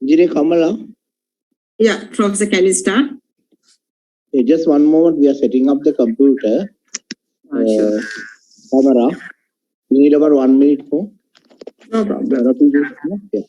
Engineer Kamala? Yeah, Professor, can you start? Okay, just one moment. We are setting up the computer. Sure. Camera. We need about 1 minute more. No problem. Yeah.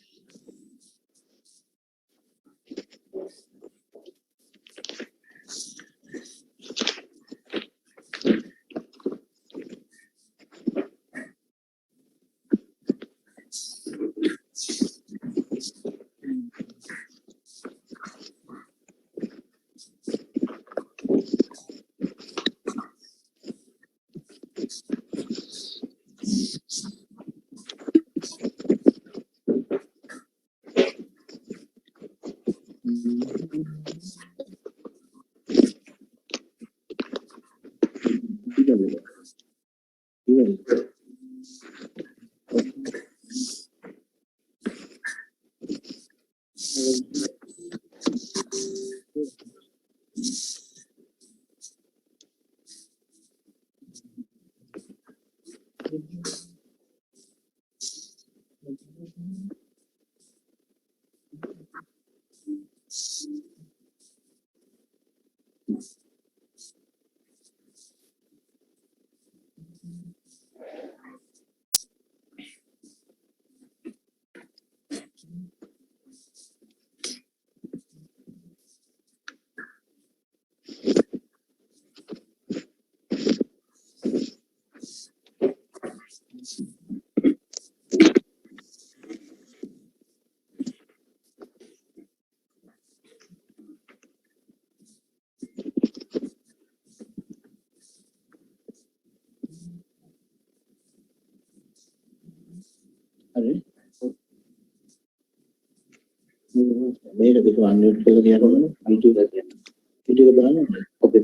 Made a bit one minute for the other one. Video the banner. Okay.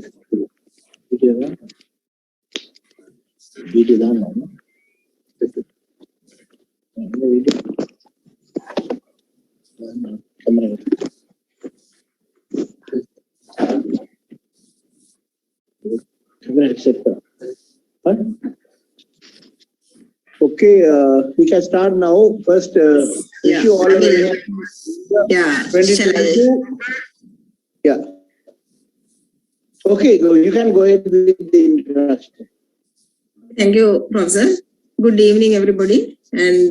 Video the Okay, we can start now. First, wish you all a very happy 2022. Yeah. Okay, you can go ahead with the introduction. Thank you, Professor. Good evening, everybody, and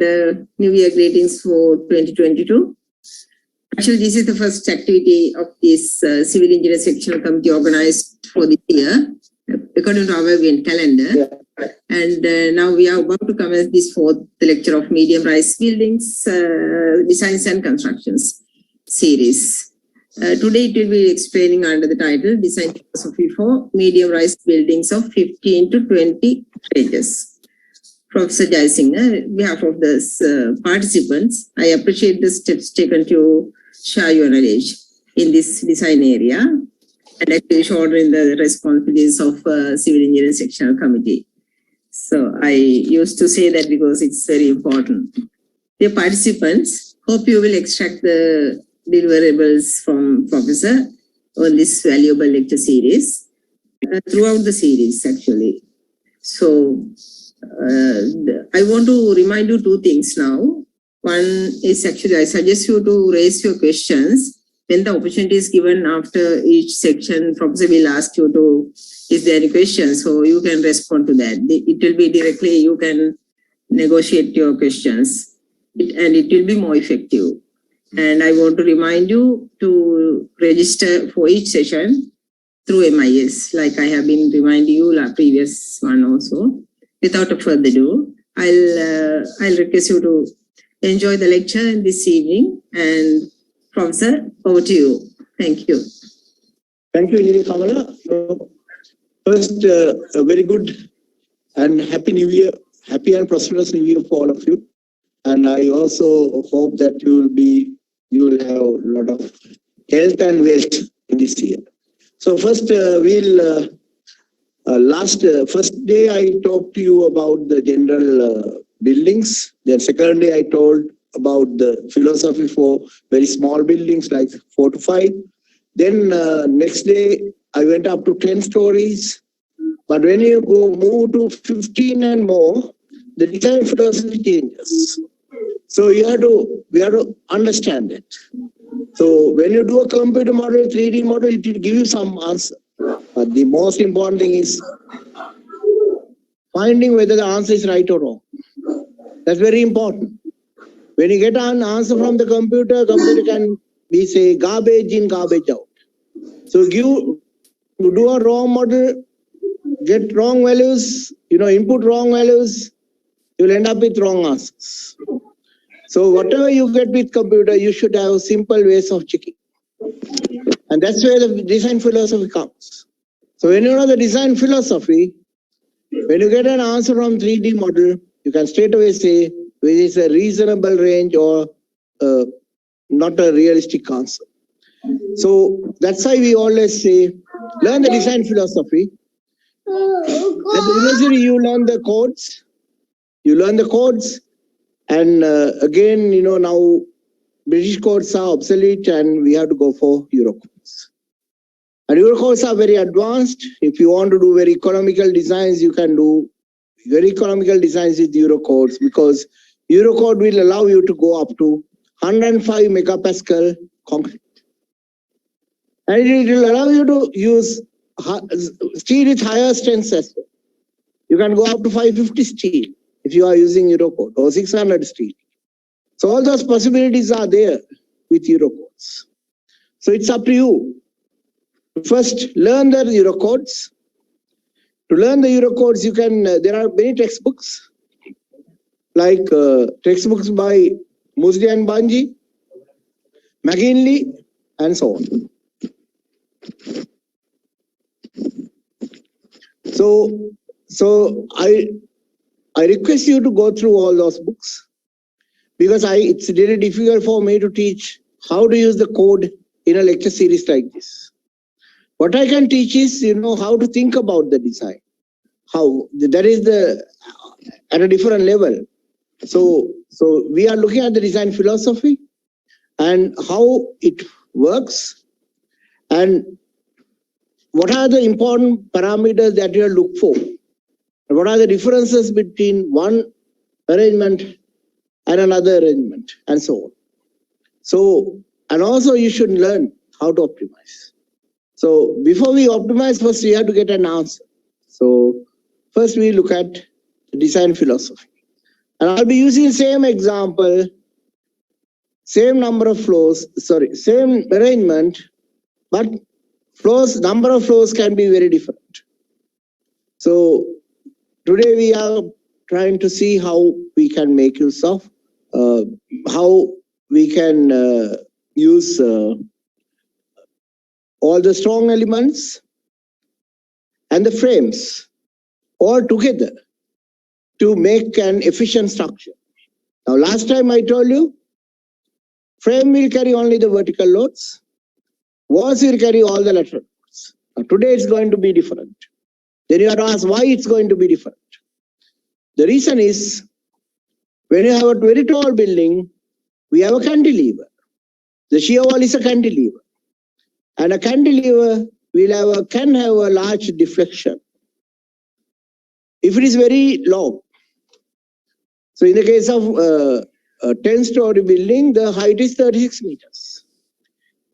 New Year greetings for 2022. Actually, this is the first activity of this Civil Engineer Sectional Committee organized for this year, according to our calendar. Yeah. And now we are about to commence this fourth lecture of medium-rise buildings, designs and constructions series. Today it will be explaining under the title Design Philosophy for Medium-rise Buildings of 15 to 20 pages. Professor Jaisingh, on behalf of the participants, I appreciate the steps taken to share your knowledge in this design area and actually shouldering the responsibilities of Civil Engineering Sectional Committee. So I used to say that because it's very important. Dear participants, hope you will extract the deliverables from Professor on this valuable lecture series, throughout the series actually. So I want to remind you two things now. One is actually I suggest you to raise your questions when the opportunity is given after each section. Professor will ask you to, is there any questions? So you can respond to that. It will be directly, you can negotiate your questions and it will be more effective. And I want to remind you to register for each session through MIS, like I have been reminding you la previous one also. Without further ado, I'll request you to enjoy the lecture this evening. And Professor, over to you. Thank you. Thank you, Engineer Kamala. First, a very good and happy New Year, happy and prosperous New Year for all of you. And I also hope that you will have a lot of health and wealth in this year. So first, first day I talked to you about the general buildings. Then second day I told about the philosophy for very small buildings like 4 to 5. Then next day I went up to 10 stories. But when you move to 15 and more, the design philosophy changes. So we have to understand it. So when you do a computer model, 3D model, it will give you some answer. But the most important thing is finding whether the answer is right or wrong. That's very important. When you get an answer from the computer can be say garbage in, garbage out. So you do a wrong model, get wrong values, input wrong values, you'll end up with wrong answers. So whatever you get with computer, you should have simple ways of checking. And that's where the design philosophy comes. So when you know the design philosophy, when you get an answer from 3D model, you can straight away say whether it's a reasonable range or not a realistic answer. So that's why we always say, learn the design philosophy. At the university, you learn the codes. And again, now British codes are obsolete and we have to go for Euro codes. And Euro codes are very advanced. If you want to do very economical designs, you can do very economical designs with Euro codes, because Euro code will allow you to go up to 105 megapascal concrete. And it will allow you to use steel with higher strength as well. You can go up to 550 steel if you are using Euro code, or 600 steel. So all those possibilities are there with Euro codes. So it's up to you. First, learn the Euro codes. To learn the Euro codes, you can. There are many textbooks, like textbooks by Musli and Banji, McGinley, and so on. So I request you to go through all those books, because it's really difficult for me to teach how to use the code in a lecture series like this. What I can teach is, how to think about the design. How that is at a different level. So we are looking at the design philosophy and how it works, and what are the important parameters that you look for, and what are the differences between one arrangement and another arrangement, and so on. So, and also you should learn how to optimize. So before we optimize, first we have to get an answer. So first we look at the design philosophy. And I'll be using same example, same number of flows, same arrangement, but number of flows can be very different. So today we are trying to see how we can make use of, how we can use all the strong elements and the frames all together to make an efficient structure. Now, last time I told you, frame will carry only the vertical loads, walls will carry all the lateral loads. Now, today it's going to be different. Then you have to ask why it's going to be different. The reason is, when you have a very tall building, we have a cantilever. The shear wall is a cantilever. And a cantilever can have a large deflection if it is very long. So in the case of a 10-story building, the height is 36 meters.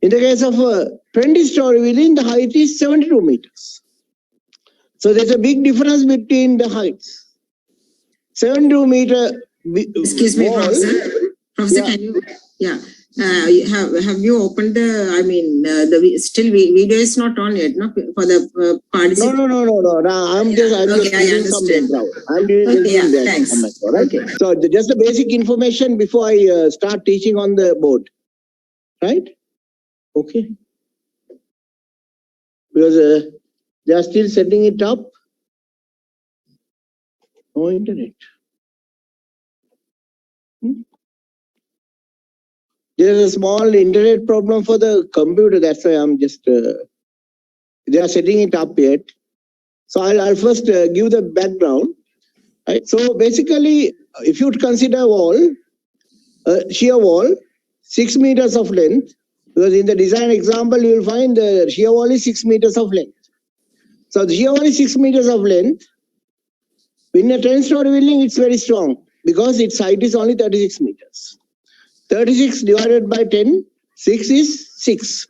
In the case of a 20-story building, the height is 72 meters. So there's a big difference between the heights. 72 meter Excuse me, wall, Professor, yeah. Can you, yeah. Have you opened the still video is not on yet, no, for the participants? No. I'm just giving some background. I'm giving that thanks. comment, all right? Okay. So just the basic information before I start teaching on the board, right? Okay. Because they are still setting it up. No internet. There's a small internet problem for the computer. That's why I'm just, they are setting it up yet. So I'll first give the background. Right? So basically, if you consider wall, shear wall, 6 meters of length, because in the design example, you will find the shear wall is 6 meters of length. So the shear wall is 6 meters of length. In a 10-story building, it's very strong because its height is only 36 meters. 36 divided by 10, 6 is 6.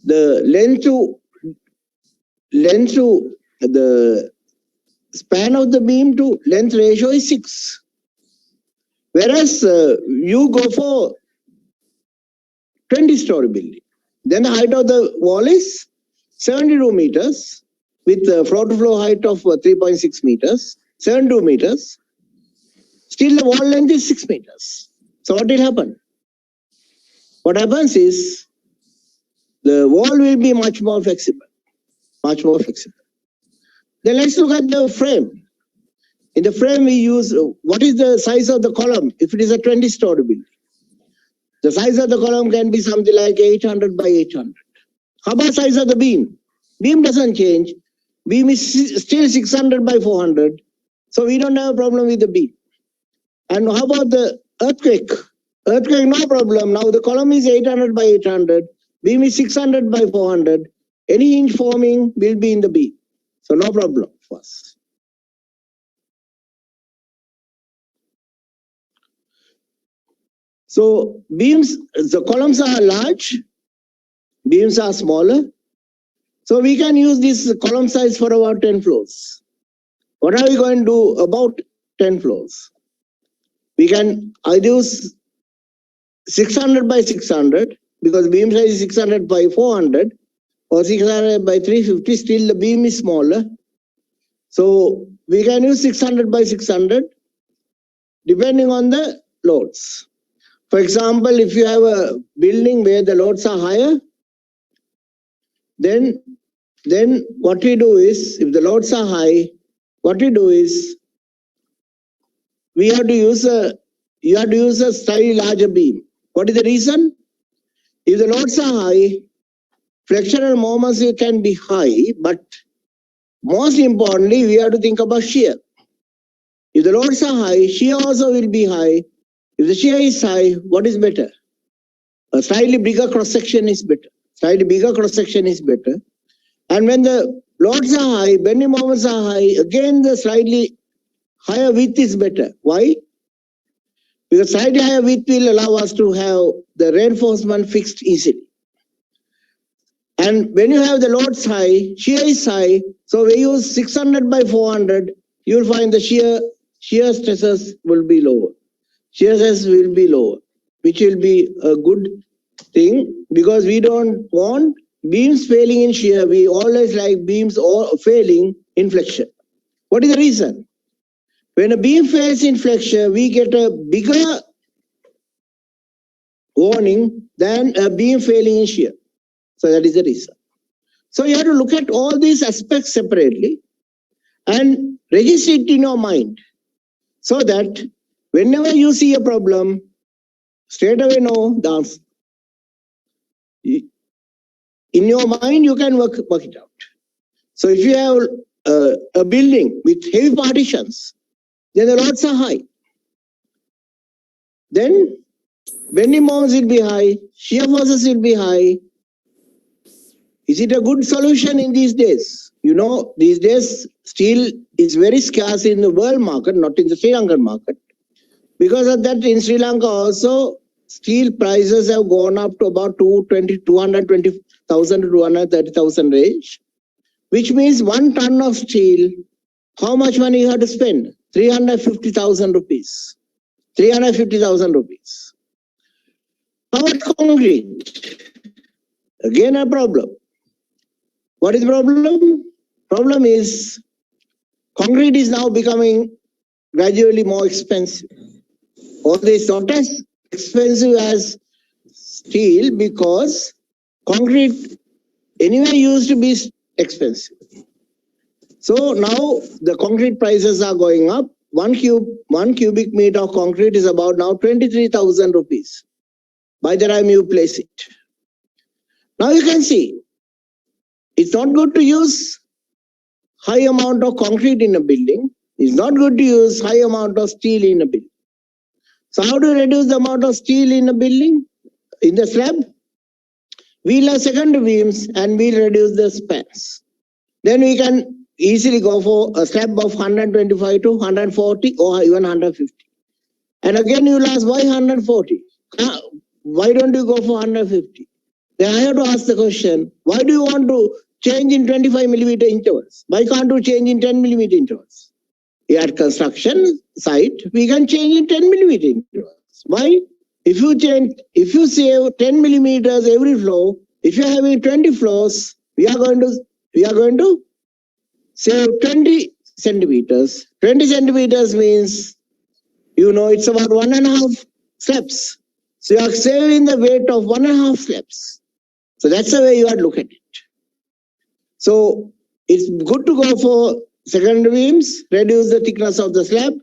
The length to the span of the beam to length ratio is 6. Whereas you go for 20-story building. Then the height of the wall is 72 meters with the floor-to-floor height of 3.6 meters, 72 meters. Still the wall length is 6 meters. So what will happen? What happens is the wall will be much more flexible. Much more flexible. Then let's look at the frame. In the frame we use, what is the size of the column if it is a 20-story building? The size of the column can be something like 800 by 800. How about size of the beam? Beam doesn't change. Beam is still 600 by 400. So we don't have a problem with the beam. And how about the earthquake? Earthquake, no problem. Now the column is 800 by 800. Beam is 600 by 400. Any hinge forming will be in the beam. So no problem for us. So beams, the columns are large, beams are smaller. So we can use this column size for about 10 floors. What are we going to do about 10 floors? We can either use 600 by 600 because beam size is 600 by 400 or 600 by 350, still the beam is smaller. So we can use 600 by 600 depending on the loads. For example, if you have a building where the loads are higher, then what we do is, if the loads are high, what we do is, you have to use a slightly larger beam. What is the reason? If the loads are high, flexural moments can be high, but most importantly, we have to think about shear. If the loads are high, shear also will be high. If the shear is high, what is better? A slightly bigger cross-section is better. Slightly bigger cross-section is better. And when the loads are high, bending moments are high, again the slightly higher width is better. Why? Because slightly higher width will allow us to have the reinforcement fixed easily. And when you have the loads high, shear is high, so we use 600 by 400, you will find the shear stresses will be lower. Shear stress will be lower, which will be a good thing because we don't want beams failing in shear. We always like beams all failing in flexure. What is the reason? When a beam fails in flexure, we get a bigger warning than a beam failing in shear. So that is the reason. So you have to look at all these aspects separately and register it in your mind so that whenever you see a problem, straight away know the answer. In your mind, you can work it out. So if you have a building with heavy partitions, then the loads are high. Then bending moments will be high, shear forces will be high. Is it a good solution in these days? You know, these days steel is very scarce in the world market, not in the Sri Lankan market. Because of that, in Sri Lanka also, steel prices have gone up to about 220,000 to 230,000 range, which means 1 ton of steel, how much money you have to spend? 350,000 rupees. 350,000 rupees. How about concrete? Again a problem. What is the problem? Problem is concrete is now becoming gradually more expensive. Although it's not as expensive as steel because concrete anyway used to be expensive. So now the concrete prices are going up. 1 cubic meter of concrete is about now 23,000 rupees by the time you place it. Now you can see it's not good to use high amount of concrete in a building. It's not good to use high amount of steel in a building. So how to reduce the amount of steel in a building? In the slab, we'll have secondary beams and we'll reduce the spans. Then we can easily go for a slab of 125 to 140 or even 150. And again you will ask, why 140? Why don't you go for 150? Then I have to ask the question, why do you want to change in 25 millimeter intervals? Why can't you change in 10 millimeter intervals? At construction site, we can change in 10 millimeter intervals. Why? If you save 10 millimeters every floor, if you're having 20 floors, we are going to save 20 centimeters. 20 centimeters means, it's about 1.5 slabs. So you are saving the weight of 1.5 slabs. So that's the way you have to look at it. So it's good to go for secondary beams, reduce the thickness of the slab.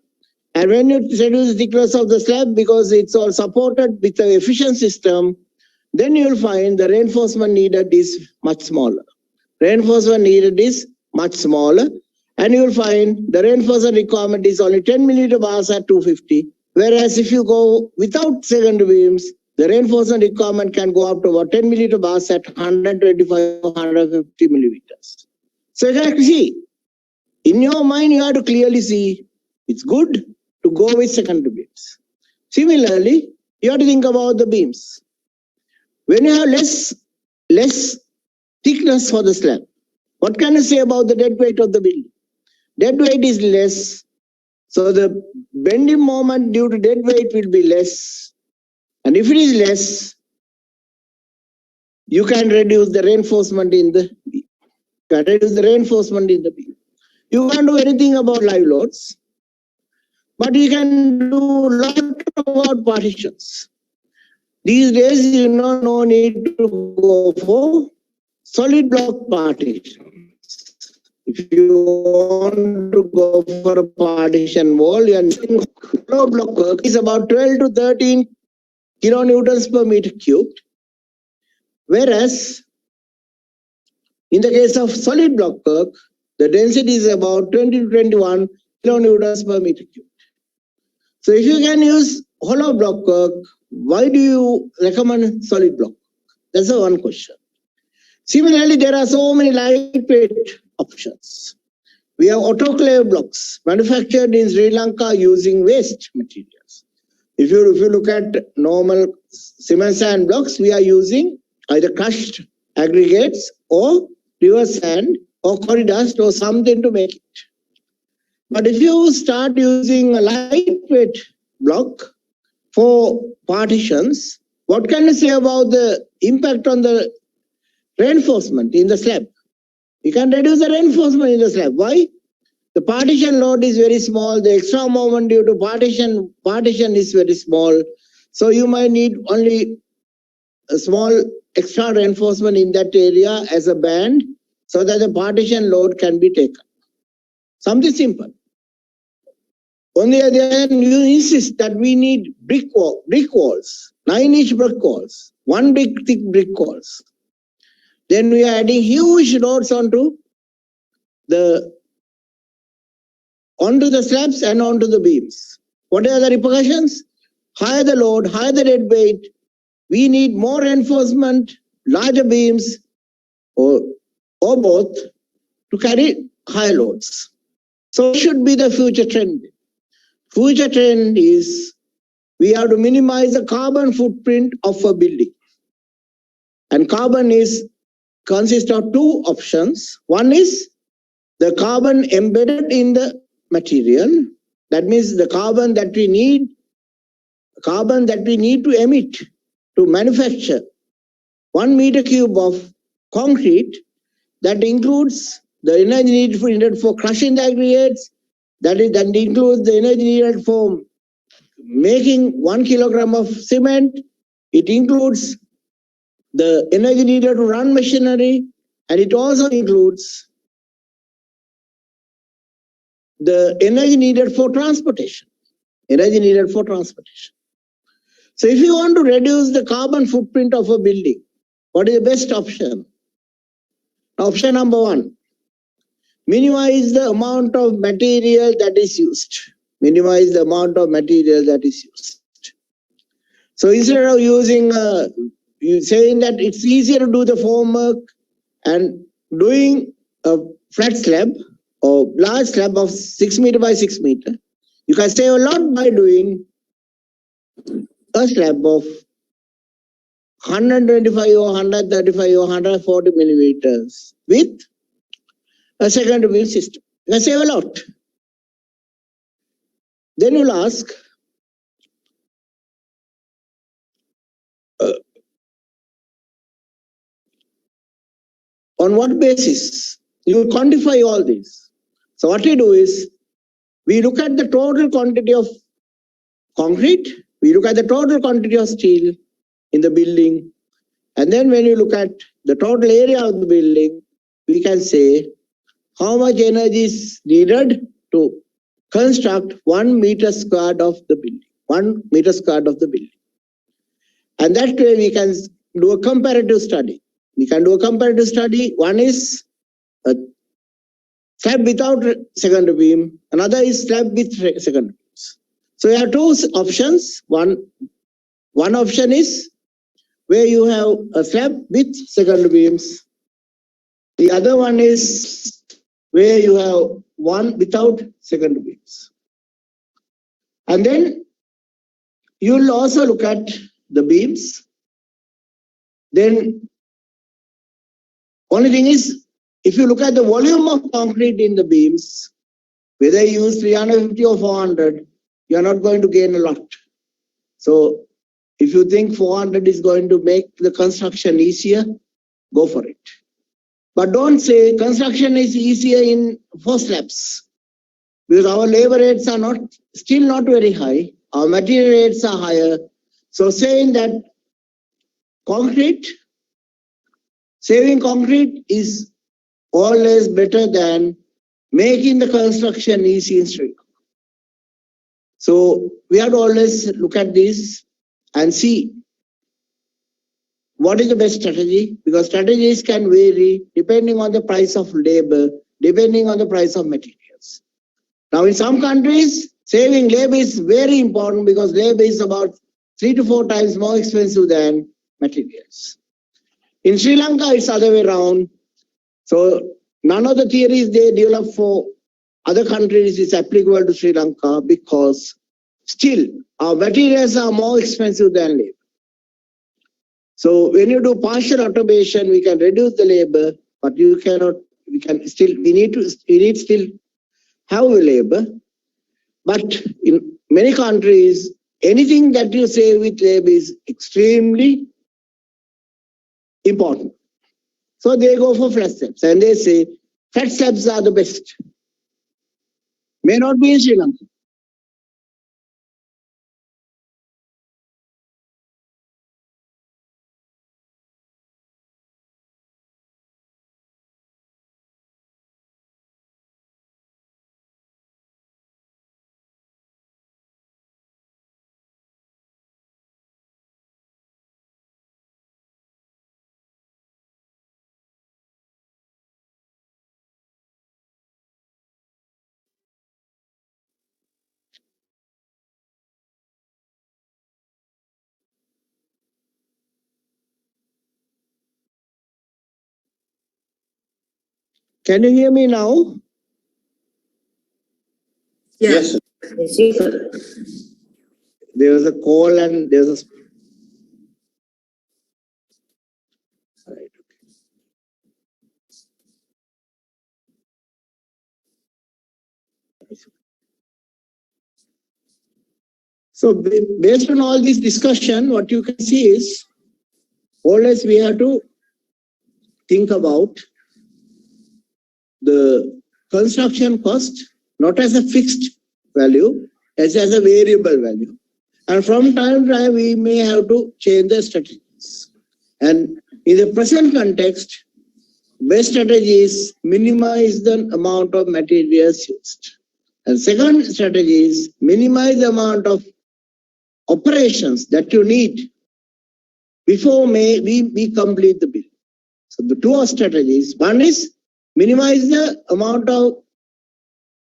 And when you reduce the thickness of the slab, because it's all supported with an efficient system, then you will find the reinforcement needed is much smaller. Reinforcement needed is much smaller. And you will find the reinforcement requirement is only 10 millimeter bars at 250. Whereas if you go without secondary beams, the reinforcement requirement can go up to about 10 millimeter bars at 125, 150 millimeters. So you can see, in your mind, you have to clearly see it's good to go with secondary beams. Similarly, you have to think about the beams. When you have less thickness for the slab, what can you say about the dead weight of the building? Dead weight is less, so the bending moment due to dead weight will be less. And if it is less, you can reduce the reinforcement in the beam. You can't do anything about live loads, but you can do a lot about partitions. These days, no need to go for solid block partitions. If you want to go for a partition wall, your hollow block work is about 12 to 13 kilonewtons per meter cubed. Whereas, in the case of solid block work, the density is about 20 to 21 kilonewtons per meter cubed. So if you can use hollow block work, why do you recommend solid block? That's the one question. Similarly, there are so many lightweight options. We have autoclave blocks manufactured in Sri Lanka using waste materials. If you look at normal cement sand blocks, we are using either crushed aggregates or river sand or quarry dust or something to make it. But if you start using a lightweight block for partitions, what can you say about the impact on the reinforcement in the slab? You can reduce the reinforcement in the slab. Why? The partition load is very small. The extra moment due to partition is very small. So you might need only a small extra reinforcement in that area as a band so that the partition load can be taken. Something simple. On the other hand, you insist that we need brick walls, 9-inch brick walls, one big thick brick walls. Then we are adding huge loads onto the slabs and onto the beams. What are the repercussions? Higher the load, higher the dead weight. We need more reinforcement, larger beams, or both to carry higher loads. So what should be the future trend? Future trend is we have to minimize the carbon footprint of a building. And carbon consists of two options. One is the carbon embedded in the material. That means the carbon that we need to emit to manufacture 1 meter cube of concrete. That includes the energy needed for crushing the aggregates. That includes the energy needed for making 1 kilogram of cement. It includes the energy needed to run machinery, and it also includes the energy needed for transportation. So if you want to reduce the carbon footprint of a building, what is the best option? Option number 1, minimize the amount of material that is used. So instead of using, saying that it's easier to do the formwork and doing a flat slab or large slab of 6 meter by 6 meter, you can save a lot by doing a slab of 125 or 135 or 140 millimeters with a second beam system. You can save a lot. Then you'll ask, on what basis? You quantify all this. So what we do is, we look at the total quantity of concrete, we look at the total quantity of steel in the building, and then when you look at the total area of the building, we can say how much energy is needed to construct 1 meter squared of the building, 1 meter squared of the building. And that way we can do a comparative study. We can do a comparative study. One is a slab without second beam, another is slab with second beams. So you have two options. One option is where you have a slab with second beams. The other one is where you have one without second beams. And then you'll also look at the beams. Then only thing is, if you look at the volume of concrete in the beams, whether you use 350 or 400, you are not going to gain a lot. So if you think 400 is going to make the construction easier, go for it. But don't say construction is easier in 4 slabs, because our labor rates are still not very high. Our material rates are higher. So saying that saving concrete is always better than making the construction easy in Sri Lanka. So we have to always look at this and see what is the best strategy, because strategies can vary depending on the price of labor, depending on the price of materials. Now in some countries, saving labor is very important because labor is about 3 to 4 times more expensive than materials. In Sri Lanka, it's the other way around. So none of the theories they develop for other countries is applicable to Sri Lanka, because still our materials are more expensive than labor. So when you do partial automation, we can reduce the labor, but we need still have a labor. But in many countries, anything that you save with labor is extremely important. So they go for flat slabs and they say flat slabs are the best. May not be in Sri Lanka. Can you hear me now? Yeah. Yes. There was a call and there's a... Right. So based on all this discussion, what you can see is always we have to think about the construction cost not as a fixed value, as a variable value. And from time to time, we may have to change the strategies. And in the present context, best strategy is minimize the amount of materials used. And second strategy is minimize the amount of operations that you need before we complete the build. So the two strategies, one is minimize the amount of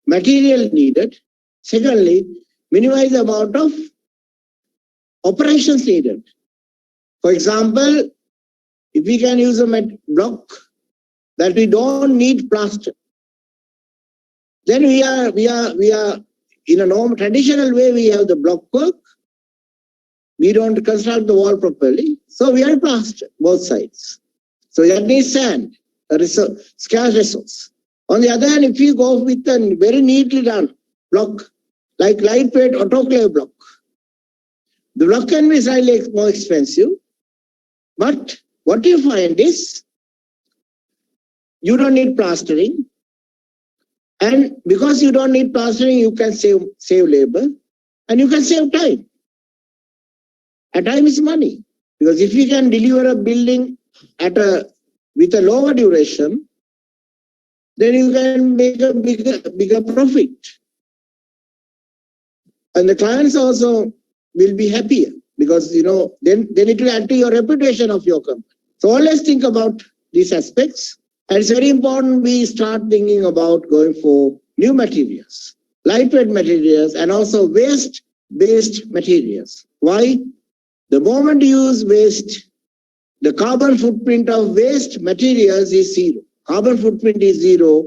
material needed. Secondly, minimize the amount of operations needed. For example, if we can use a block that we don't need plaster, then we are in a normal traditional way, we have the block work, we don't construct the wall properly. So we are plaster both sides. So that needs sand, a resource, scarce resource. On the other hand, if you go with a very neatly done block, like lightweight autoclave block, the block can be slightly more expensive, but what you find is you don't need plastering. And because you don't need plastering, you can save labor and you can save time. And time is money. Because if you can deliver a building with a lower duration, then you can make a bigger profit. And the clients also will be happier because, then it will add to your reputation of your company. So always think about these aspects. And it's very important we start thinking about going for new materials, lightweight materials, and also waste-based materials. Why? The moment you use waste, the carbon footprint of waste materials is zero. Carbon footprint is zero,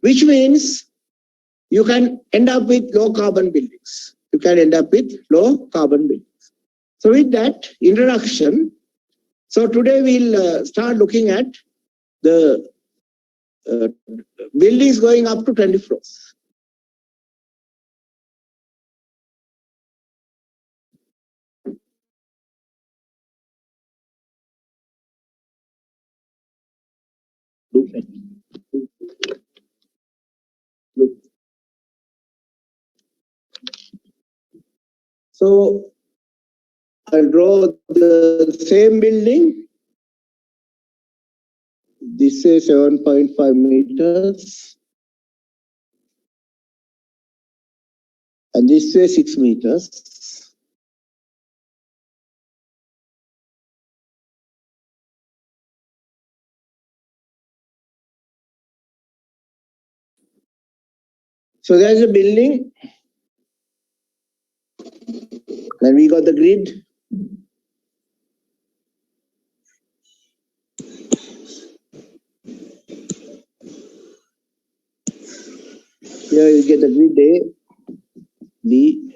which means you can end up with low carbon buildings. You can end up with low carbon buildings. So with that introduction, so today we'll start looking at the buildings going up to 20 floors. So I'll draw the same building. This is 7.5 meters. And this is 6 meters. So there's a building. Then we got the grid. Here you get the grid A, B,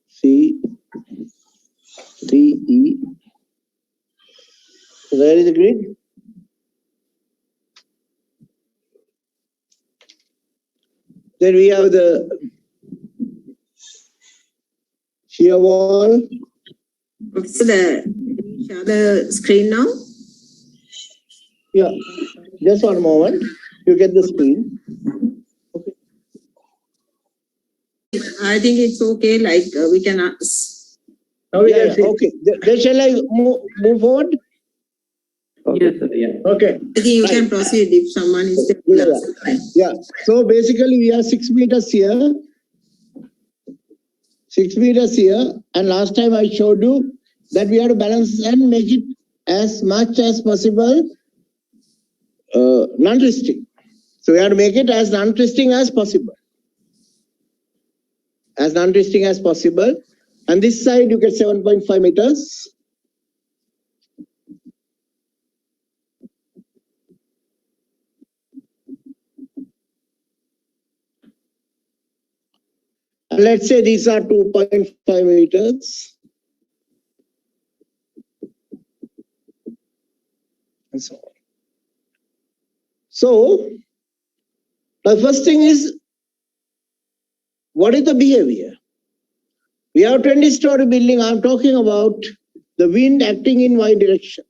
C, D, E. So there is the grid. Then we have the shear wall. Okay, so share the screen now. Yeah, just one moment. You get the screen. Okay. I think it's okay. Like we can ask. Yeah, okay. Then shall I move forward? Okay. Yes, sir. Yeah. Okay. I think you can proceed if someone is. Yeah. So basically, we are 6 meters here. 6 meters here. And last time I showed you that we have to balance and make it as much as possible non-twisting. So we have to make it as non-twisting as possible. As non-twisting as possible. And this side you get 7.5 meters. And let's say these are 2.5 meters. And so on. So the first thing is, what is the behavior? We have 20-story building. I'm talking about the wind acting in y direction.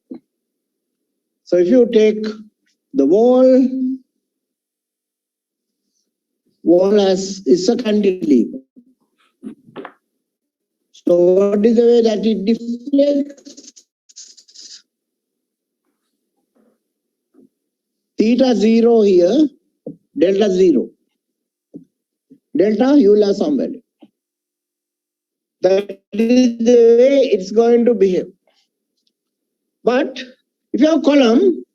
So if you take the wall as is a cantilever. So what is the way that it deflects? Theta 0 here, delta 0. Delta, you will have some value. That is the way it's going to behave. But if you have a column,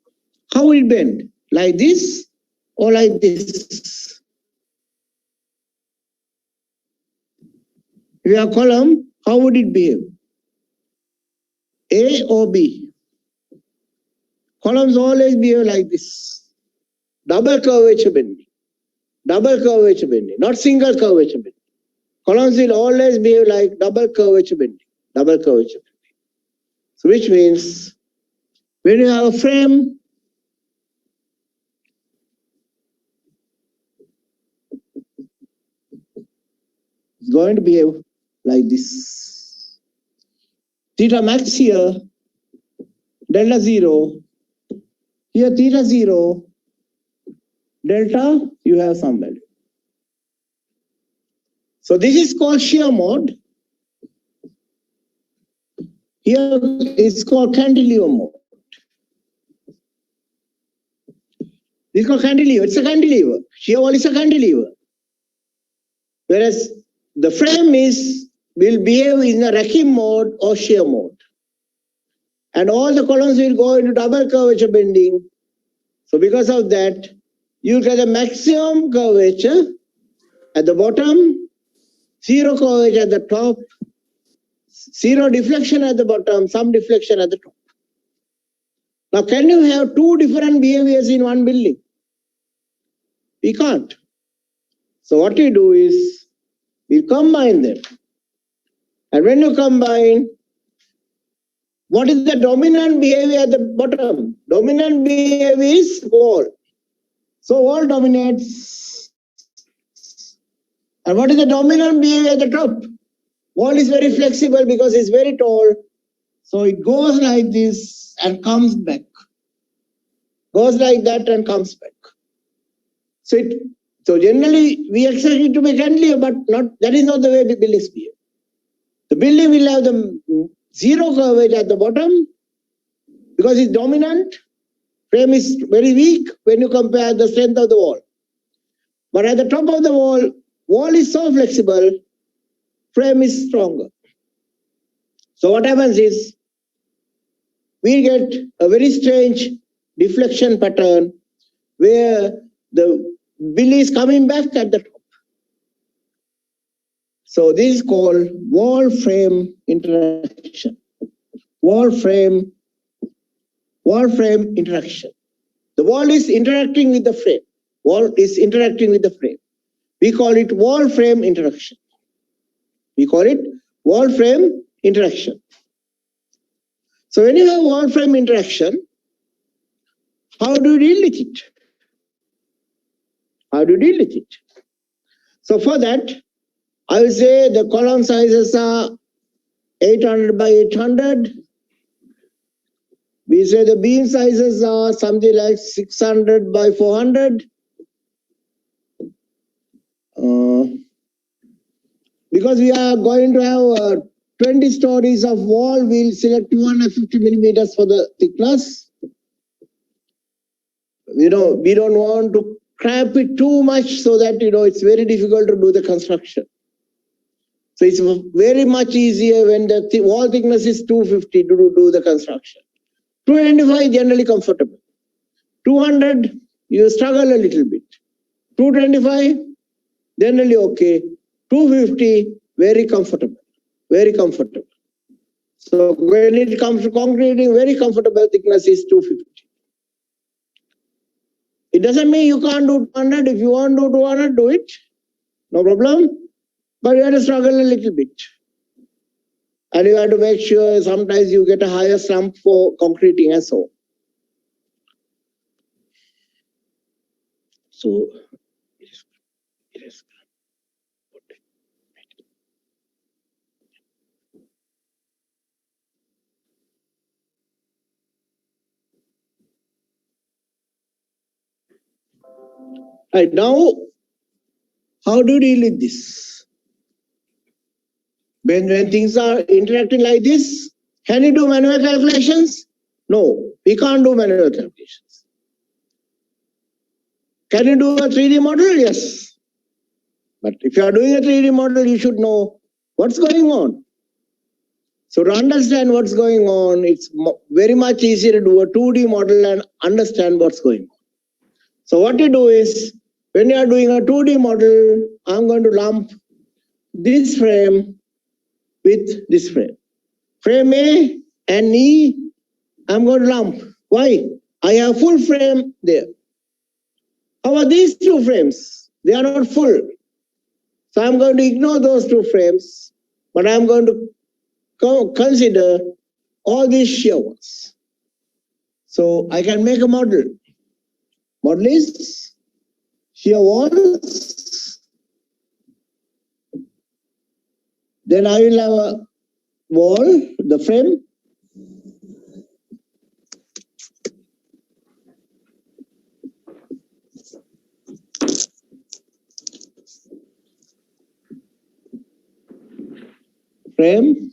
how will it bend? Like this or like this? If you have a column, how would it behave? A or B? Columns always behave like this. Double curvature bending. Double curvature bending, not single curvature bending. Columns will always behave like double curvature bending. double curvature. So which means when you have a frame, it's going to behave like this. Theta max here, delta 0. Here theta 0, delta, you have some value. So this is called shear mode. Here it's called cantilever mode. This is called cantilever. It's a cantilever. Shear wall is a cantilever. Whereas the frame will behave in a racking mode or shear mode. And all the columns will go into double curvature bending. So because of that, you get a maximum curvature at the bottom, zero curvature at the top, zero deflection at the bottom, some deflection at the top. Now, can you have two different behaviors in one building? We can't. So what you do is, we combine them. And when you combine, what is the dominant behavior at the bottom? Dominant behavior is wall. So wall dominates. And what is the dominant behavior at the top? Wall is very flexible because it's very tall. So it goes like this and comes back. Goes like that and comes back. So generally we expect it to be cantilever, but that is not the way the buildings behave. The building will have the zero curvature at the bottom because it's dominant. Frame is very weak when you compare the strength of the wall. But at the top of the wall is so flexible, frame is stronger. So what happens is, we get a very strange deflection pattern where the bill is coming back at the top. So this is called wall frame interaction. Wall frame interaction. The wall is interacting with the frame. Wall is interacting with the frame. We call it wall frame interaction. We call it wall frame interaction. So when you have wall frame interaction, how do you deal with it? How do you deal with it? So for that, I will say the column sizes are 800 by 800. We say the beam sizes are something like 600 by 400. Because we are going to have 20 stories of wall, we'll select 250 millimeters for the thickness. We don't want to cramp it too much so that it's very difficult to do the construction. So it's very much easier when the wall thickness is 250 to do the construction. 225 generally comfortable. 200 you struggle a little bit. 225 generally okay. 250 very comfortable. Very comfortable. So when it comes to concreting, very comfortable thickness is 250. It doesn't mean you can't do 200. If you want to do 200, do it. No problem. But you have to struggle a little bit. And you have to make sure sometimes you get a higher slump for concreting and so. So it is. Right, now, how do you deal with this? When things are interacting like this, can you do manual calculations? No, we can't do manual calculations. Can you do a 3D model? Yes. But if you are doing a 3D model, you should know what's going on. So to understand what's going on, it's very much easier to do a 2D model and understand what's going on. So what you do is, when you are doing a 2D model, I'm going to lump this frame with this frame. Frame A and E, I'm going to lump. Why? I have full frame there. How are these two frames? They are not full. So I'm going to ignore those two frames, but I'm going to consider all these shear walls. So I can make a model. Model is shear walls. Then I will have a wall, the frame. Frame.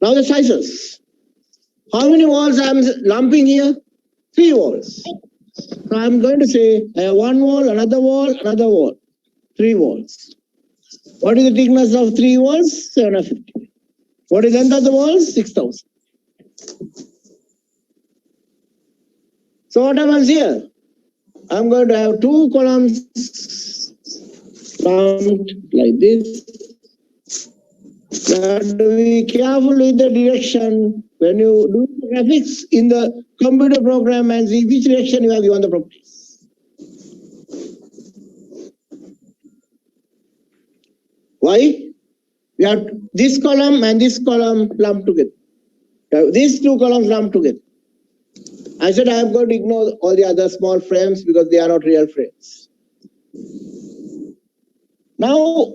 Now the sizes. How many walls I am lumping here? 3 walls. So I am going to say I have 1 wall, another wall, 3 walls. What is the thickness of 3 walls? 750. What is the length of the walls? 6,000. So what happens here? I'm going to have 2 columns lumped like this. You have to be careful with the direction when you do the graphics in the computer program and see which direction you have given the properties. Why? We have this column and this column lumped together. These 2 columns lumped together. I said I am going to ignore all the other small frames because they are not real frames. Now,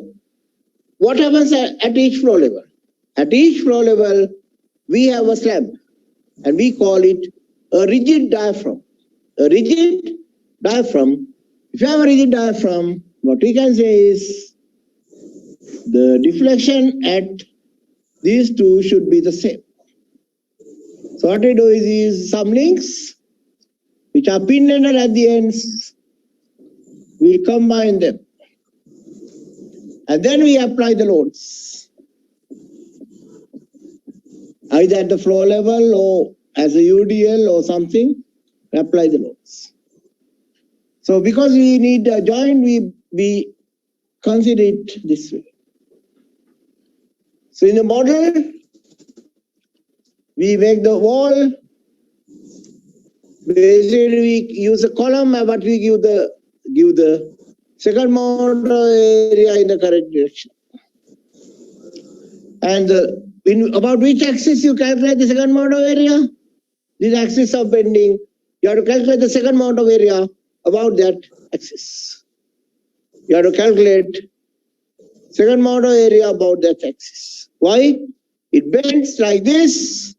what happens at each floor level? At each floor level, we have a slab and we call it a rigid diaphragm. A rigid diaphragm, if you have a rigid diaphragm, what we can say is the deflection at these 2 should be the same. So what we do is use some links which are pin-ended at the ends. We combine them. And then we apply the loads. Either at the floor level or as a UDL or something, we apply the loads. So because we need a joint, we consider it this way. So in the model, we make the wall. Basically, we use a column, but we give the second mount area in the correct direction. And about which axis you calculate the second mount of area? This axis of bending. You have to calculate the second mount of area about that axis. You have to calculate second mount of area about that axis. Why? It bends like this,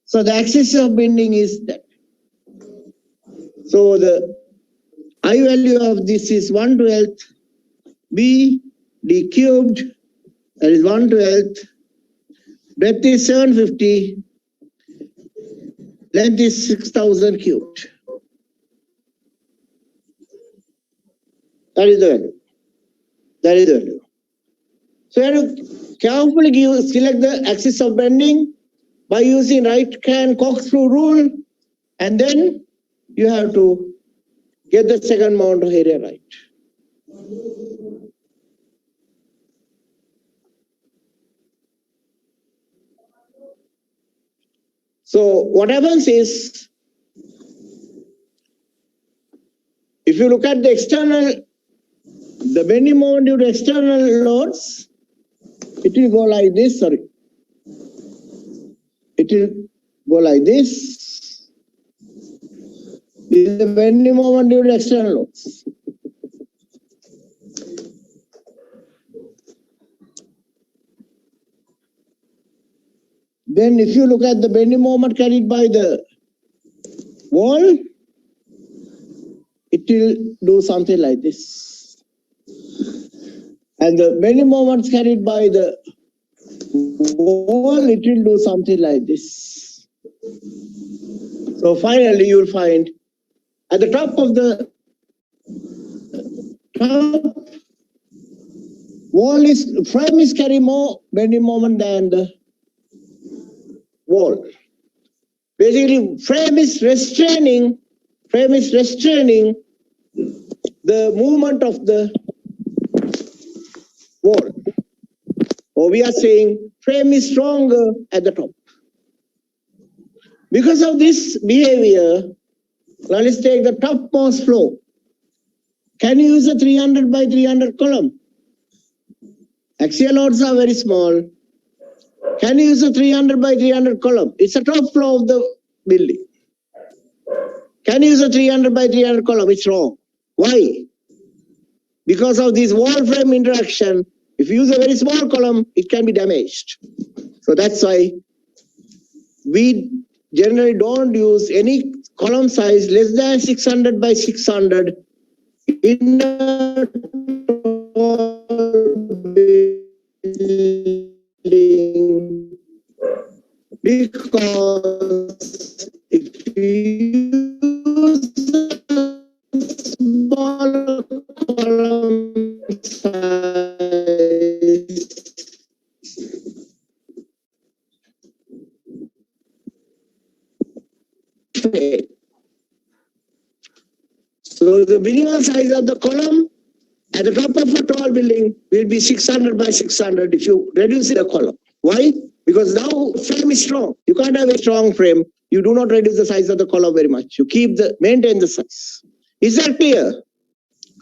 so the axis of bending is that. So the I value of this is 1/12 B D cubed, that is 1/12. Breadth is 750, length is 6,000 cubed. That is the value. That is the value. So you have to carefully select the axis of bending by using right-hand corkscrew rule, and then you have to get the second mount of area right. So what happens is, if you look at the external, the bending moment due to external loads, it will go like this, sorry. It will go like this. This is the bending moment due to external loads. Then if you look at the bending moment carried by the wall, it will do something like this. And the bending moments carried by the wall, it will do something like this. So finally you will find at the top of the frame is carrying more bending moment than the wall. Basically, frame is restraining the movement of the wall. Or we are saying frame is stronger at the top. Because of this behavior, now let's take the topmost floor. Can you use a 300 by 300 column? Axial loads are very small. Can you use a 300 by 300 column? It's a top floor of the building. Can you use a 300 by 300 column? It's wrong. Why? Because of this wall frame interaction, if you use a very small column, it can be damaged. So that's why we generally don't use any column size less than 600 by 600 in a building, because if you use a small column size, so the minimum size of the column at the top of a tall building will be 600 by 600 if you reduce the column. Why? Because now frame is strong. You can't have a strong frame. You do not reduce the size of the column very much. You maintain the size. Is that clear?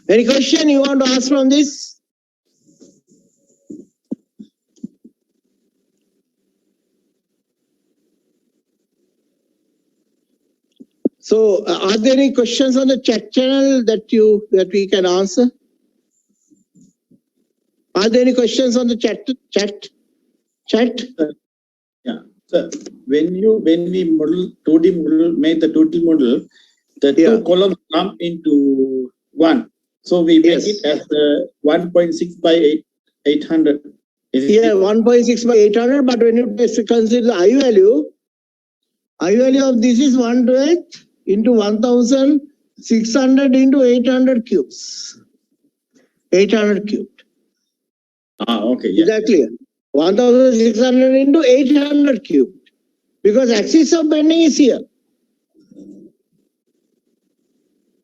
Any question you want to ask from this? So, are there any questions on the chat channel that we can answer? Are there any questions on the chat? Yeah. So when we model 2D model, make the 2D model, the two columns come into one. So we make it as 1.6 by 800. Yeah, 1.6 by 800. But when you consider the I value of this is 1/8 into 1,600 into 800 cubes. 800 cubed. Okay. Yeah. Is that clear? 1,600 into 800 cubed. Because axis of bending is here.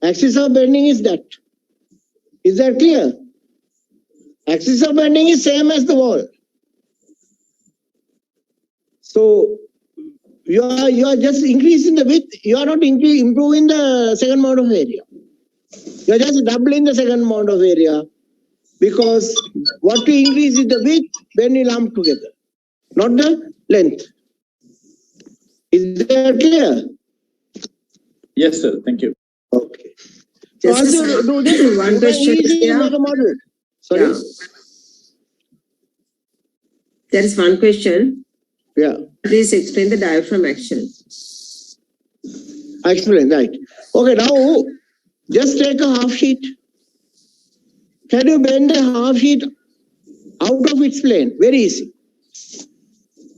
Axis of bending is that. Is that clear? Axis of bending is same as the wall. So you are just increasing the width. You are not improving the second amount of area. You are just doubling the second amount of area, because what you increase is the width when you lump together, not the length. Is that clear? Yes, sir. Thank you. Okay. Just do this. One question is there. Model. Sorry. Yeah. There is one question. Yeah. Please explain the diaphragm action. I explain, right. Okay, now just take a half sheet. Can you bend a half sheet out of its plane? Very easy.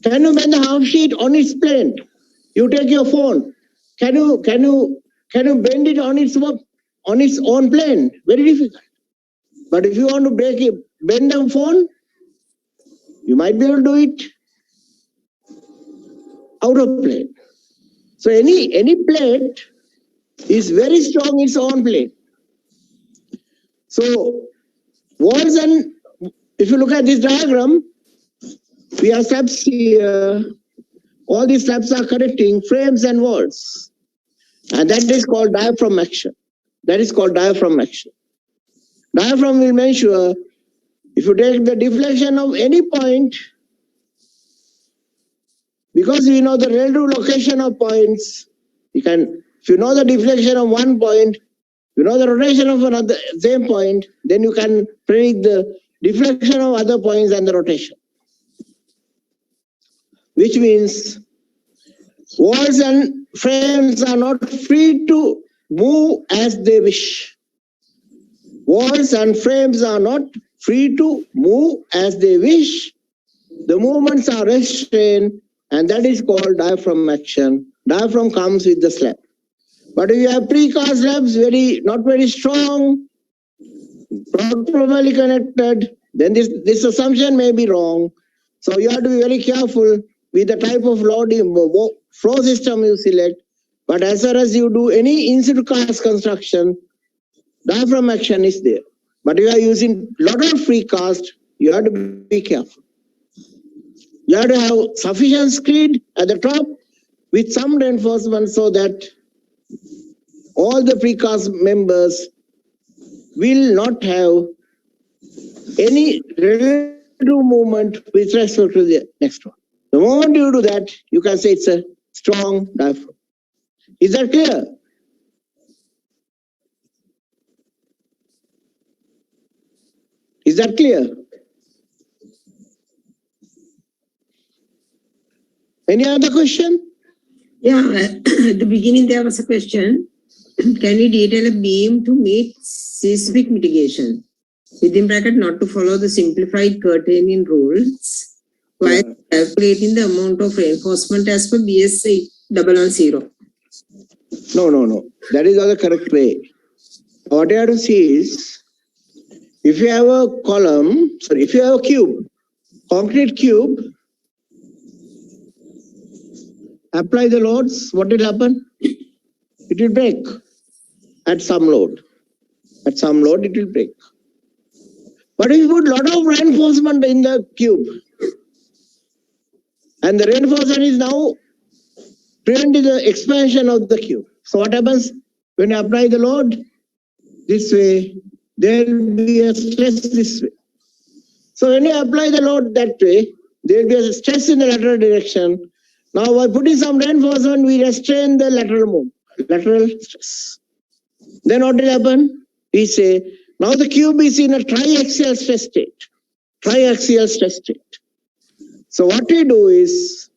Can you bend the half sheet on its plane? You take your phone. Can you bend it on its own plane? Very difficult. But if you want to bend the phone, you might be able to do it out of plane. So any plate is very strong in its own plane. So walls, and if you look at this diagram, we have slabs here. All these slabs are connecting frames and walls. And that is called diaphragm action. That is called diaphragm action. Diaphragm will measure, if you take the deflection of any point, because we know the relative location of points, if you know the deflection of one point, you know the rotation of another same point, then you can predict the deflection of other points and the rotation. Which means walls and frames are not free to move as they wish. Walls and frames are not free to move as they wish. The movements are restrained, and that is called diaphragm action. Diaphragm comes with the slab. But if you have precast slabs, not very strong, not properly connected, then this assumption may be wrong. So you have to be very careful with the type of loading flow system you select. But as far as you do any in-situ cast construction, diaphragm action is there. But if you are using lot of free cast, you have to be careful. You have to have sufficient screed at the top with some reinforcement so that all the precast members will not have any relative do movement with respect to the next one. The moment you do that, you can say it's a strong diaphragm. Is that clear? Is that clear? Any other question? Yeah, at the beginning there was a question. Can we detail a beam to meet seismic mitigation? Within bracket, not to follow the simplified curtaining rules while calculating the amount of reinforcement as per BS 8110. No. That is not the correct way. What you have to see is, if you have a column, sorry, if you have a cube, concrete cube, apply the loads, what will happen? It will break at some load. At some load, it will break. But if you put a lot of reinforcement in the cube, and the reinforcement is now preventing the expansion of the cube. So what happens when you apply the load? This way, there will be a stress this way. So when you apply the load that way, there will be a stress in the lateral direction. Now by putting some reinforcement, we restrain the lateral movement, lateral stress. Then what will happen? We say, now the cube is in a triaxial stress state. Triaxial stress state. So what we do is,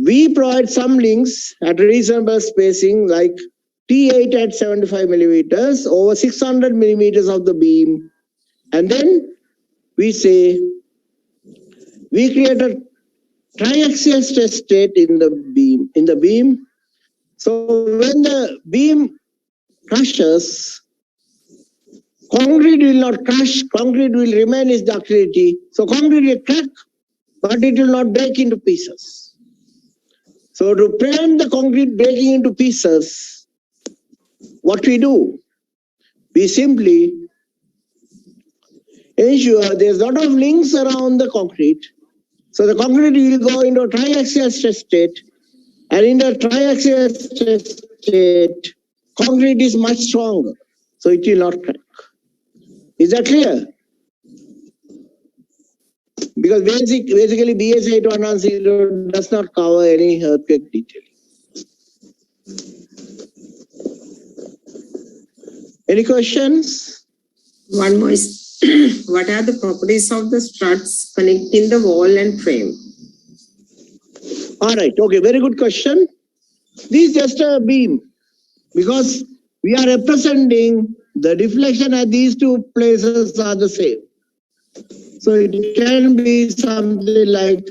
we provide some links at reasonable spacing like T8 at 75 millimeters over 600 millimeters of the beam. And then we say, we create a triaxial stress state in the beam. So when the beam crushes, concrete will not crush, concrete will remain its ductility. So concrete will crack, but it will not break into pieces. So to prevent the concrete breaking into pieces, what we do? We simply ensure there's a lot of links around the concrete. So the concrete will go into a triaxial stress state, and in the triaxial stress state, concrete is much stronger, so it will not crack. Is that clear? Because basically BS 8110 does not cover any earthquake detailing. Any questions? One more is, what are the properties of the struts connecting the wall and frame? All right, okay, very good question. This is just a beam, because we are representing the deflection at these two places are the same. So it can be something like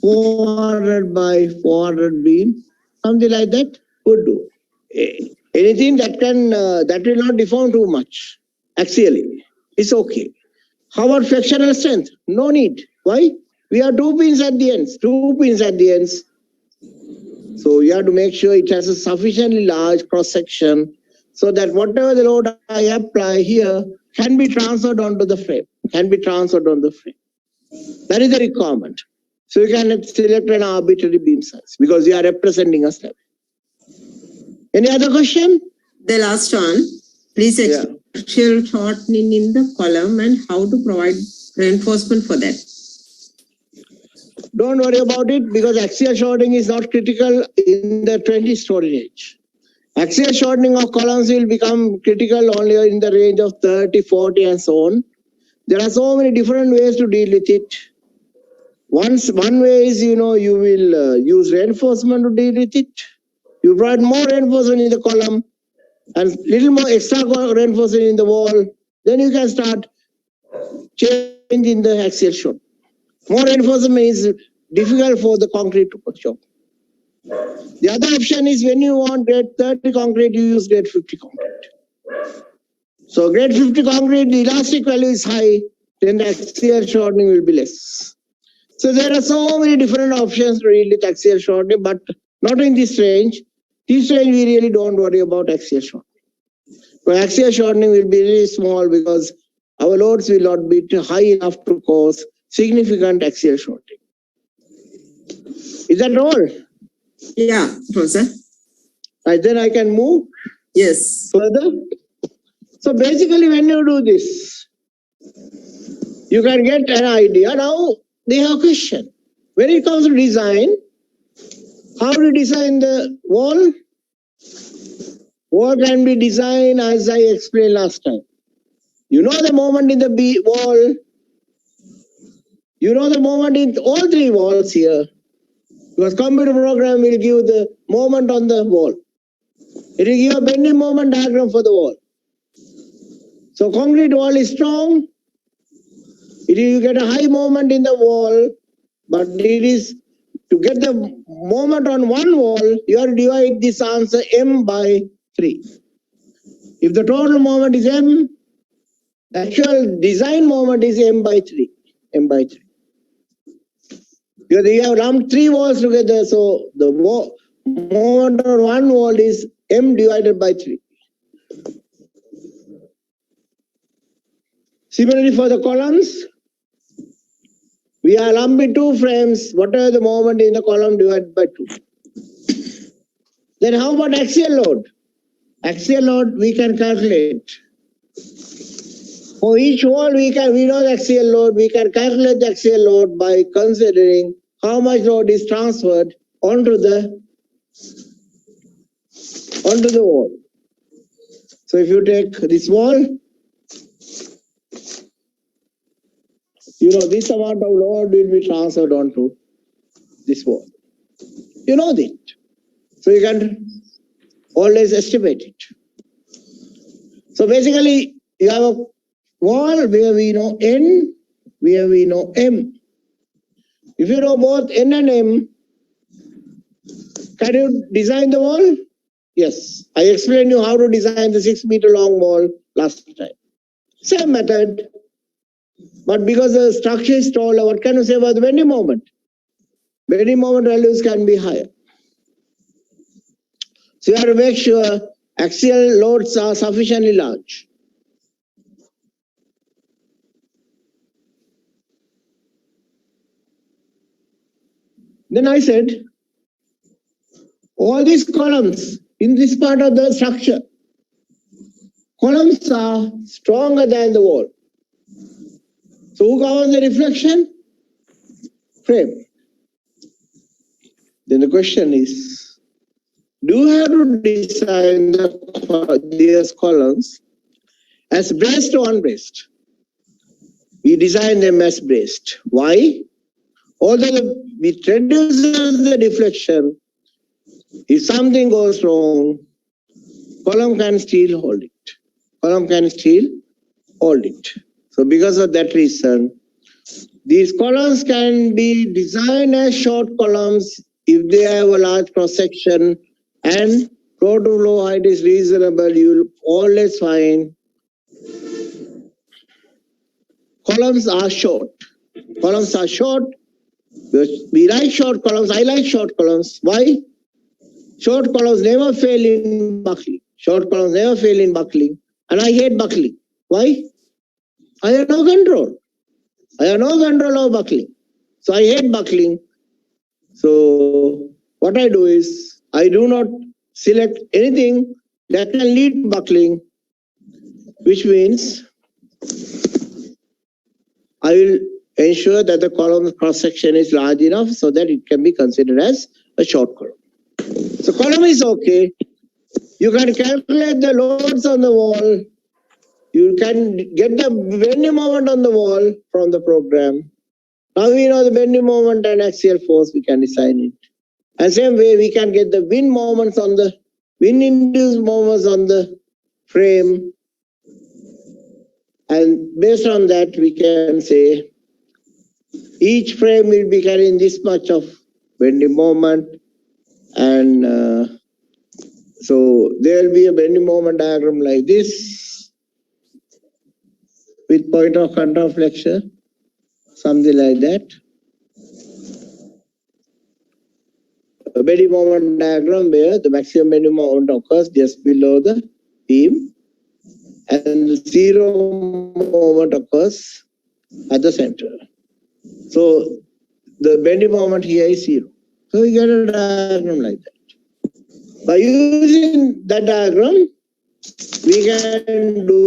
400 by 400 beam, something like that would do. Anything that that will not deform too much axially, it's okay. How about flexural strength? No need. Why? We have two pins at the ends. So you have to make sure it has a sufficiently large cross section so that whatever the load I apply here can be transferred onto the frame. That is the requirement. So you can select an arbitrary beam size because you are representing a slab. Any other question? The last one. Please explain axial shortening in the column and how to provide reinforcement for that. Don't worry about it because axial shortening is not critical in the 20-story range. Axial shortening of columns will become critical only in the range of 30, 40 and so on. There are so many different ways to deal with it. One way is, you will use reinforcement to deal with it. You provide more reinforcement in the column and little more extra reinforcement in the wall. Then you can start changing the axial shortening. More reinforcement is difficult for the concrete to push up. The other option is when you want grade 30 concrete, you use grade 50 concrete. So grade 50 concrete, the elastic value is high, then the axial shortening will be less. So there are so many different options to deal with axial shortening, but not in this range. This range, we really don't worry about axial shortening. But axial shortening will be really small because our loads will not be high enough to cause significant axial shortening. Is that all? Yeah, Professor. Right, then I can move? Yes. Further? So basically when you do this, You can get an idea. Now they have a question. When it comes to design, how to design the wall? Wall can be designed as I explained last time. You know the moment in the wall. You know the moment in all three walls here. Because computer program will give the moment on the wall. It will give a bending moment diagram for the wall. So concrete wall is strong. You get a high moment in the wall, but it is to get the moment on one wall, you have to divide this answer m by 3. If the total moment is m, the actual design moment is m by 3. M by 3. Because you have lumped 3 walls together, so the moment on one wall is m divided by 3. Similarly for the columns, we are lumping 2 frames, whatever the moment in the column divided by 2. Then how about axial load? Axial load we can calculate. For each wall we know the axial load, we can calculate the axial load by considering how much load is transferred onto the wall. So if you take this wall, you know this amount of load will be transferred onto this wall. You know that. So you can always estimate it. So basically you have a wall where we know n, where we know m. If you know both n and m, can you design the wall? Yes. I explained you how to design the 6-meter long wall last time. Same method. But because the structure is taller, what can you say about the bending moment? Bending moment values can be higher. So you have to make sure axial loads are sufficiently large. Then I said, all these columns in this part of the structure, columns are stronger than the wall. So who covers the reflection? Frame. Then the question is, do you have to design these columns as braced or unbraced? We design them as braced. Why? Although it reduces the deflection, if something goes wrong, column can still hold it. Column can still hold it. So because of that reason, these columns can be designed as short columns if they have a large cross section and floor to floor height is reasonable. You will always find columns are short. Columns are short. We like short columns. I like short columns. Why? Short columns never fail in buckling. Short columns never fail in buckling. And I hate buckling. Why? I have no control. I have no control of buckling. So I hate buckling. So what I do is, I do not select anything that can lead to buckling, which means I will ensure that the column cross section is large enough so that it can be considered as a short column. So column is okay. You can calculate the loads on the wall. You can get the bending moment on the wall from the program. Now we know the bending moment and axial force, we can design it. And same way we can get the wind moments on the wind-induced moments on the frame. And based on that, we can say each frame will be carrying this much of bending moment. And so there will be a bending moment diagram like this with point of contact flexure, something like that. A bending moment diagram where the maximum bending moment occurs just below the beam and the zero moment occurs at the center. So the bending moment here is 0. So we get a diagram like that. By using that diagram, we can do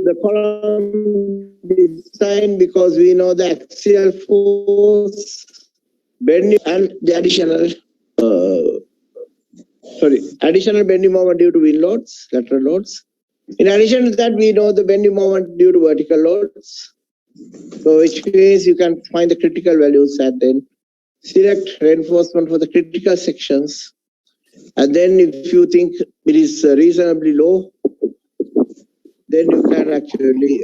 the column design because we know the axial force, bending, and the additional bending moment due to wind loads, lateral loads. In addition to that, we know the bending moment due to vertical loads. So which means you can find the critical values and then select reinforcement for the critical sections. And then if you think it is reasonably low, then you can actually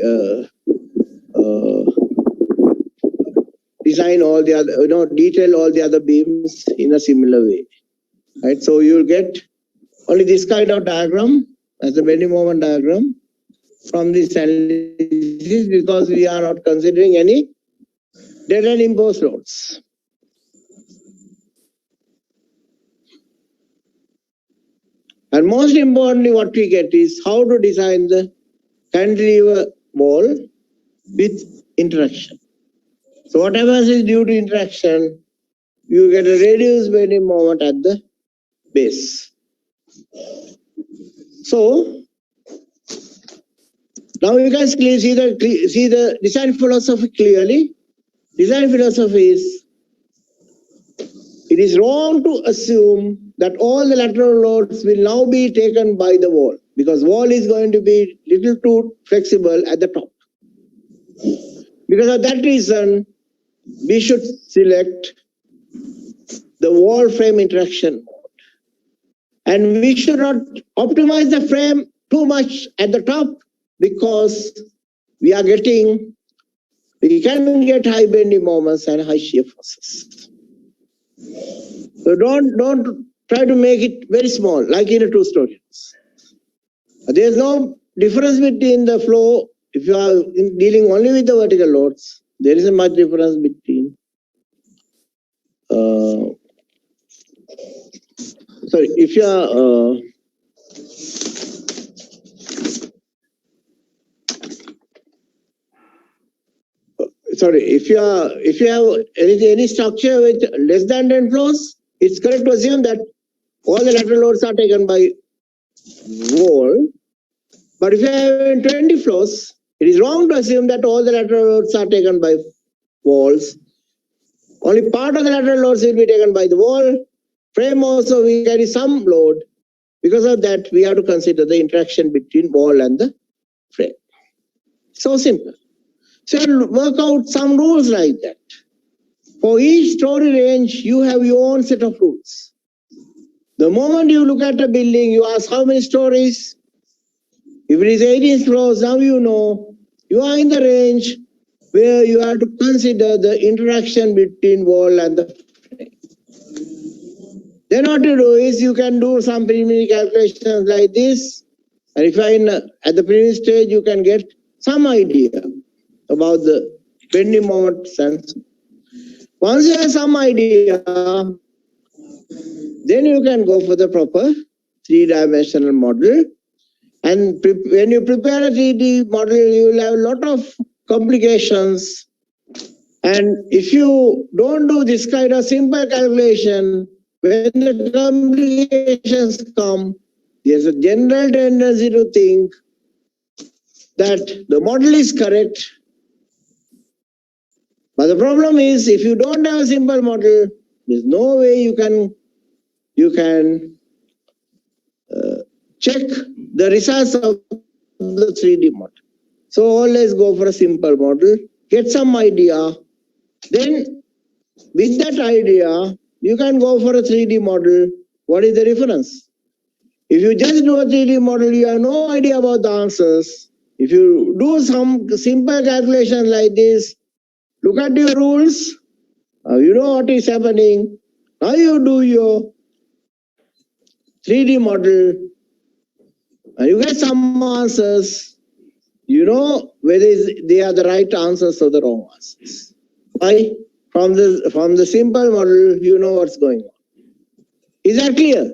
design all the other, detail all the other beams in a similar way. Right? So you'll get only this kind of diagram as a bending moment diagram from this analysis because we are not considering any dead and imposed loads. And most importantly, what we get is how to design the cantilever wall with interaction. So whatever is due to interaction, you get a reduced bending moment at the base. So now you can see the design philosophy clearly. Design philosophy is, it is wrong to assume that all the lateral loads will now be taken by the wall because wall is going to be little too flexible at the top. Because of that reason, we should select the wall frame interaction mode. And we should not optimize the frame too much at the top because we can get high bending moments and high shear forces. So don't try to make it very small, like in a two-story house. There's no difference between the flow. If you are dealing only with the vertical loads, there isn't much difference between if you are if you have any structure with less than 10 floors, it's correct to assume that all the lateral loads are taken by wall. But if you have 20 floors, it is wrong to assume that all the lateral loads are taken by walls. Only part of the lateral loads will be taken by the wall. Frame also will carry some load. Because of that, we have to consider the interaction between wall and the frame. So simple. So work out some rules like that. For each story range, you have your own set of rules. The moment you look at a building, you ask how many stories. If it is 18 floors, now you know you are in the range where you have to consider the interaction between wall and the frame. Then what you do is you can do some preliminary calculations like this. And if you are at the preliminary stage, you can get some idea about the bending moment sense. Once you have some idea, then you can go for the proper three-dimensional model. And when you prepare a 3D model, you will have a lot of complications. And if you don't do this kind of simple calculation, when the complications come, there's a general tendency to think that the model is correct. But the problem is, if you don't have a simple model, there's no way you can check the results of the 3D model. So always go for a simple model, get some idea. Then with that idea, you can go for a 3D model. What is the difference? If you just do a 3D model, you have no idea about the answers. If you do some simple calculation like this, look at your rules, you know what is happening. Now you do your 3D model, and you get some answers. You know whether they are the right answers or the wrong answers. Why? From the simple model, you know what's going on. Is that clear?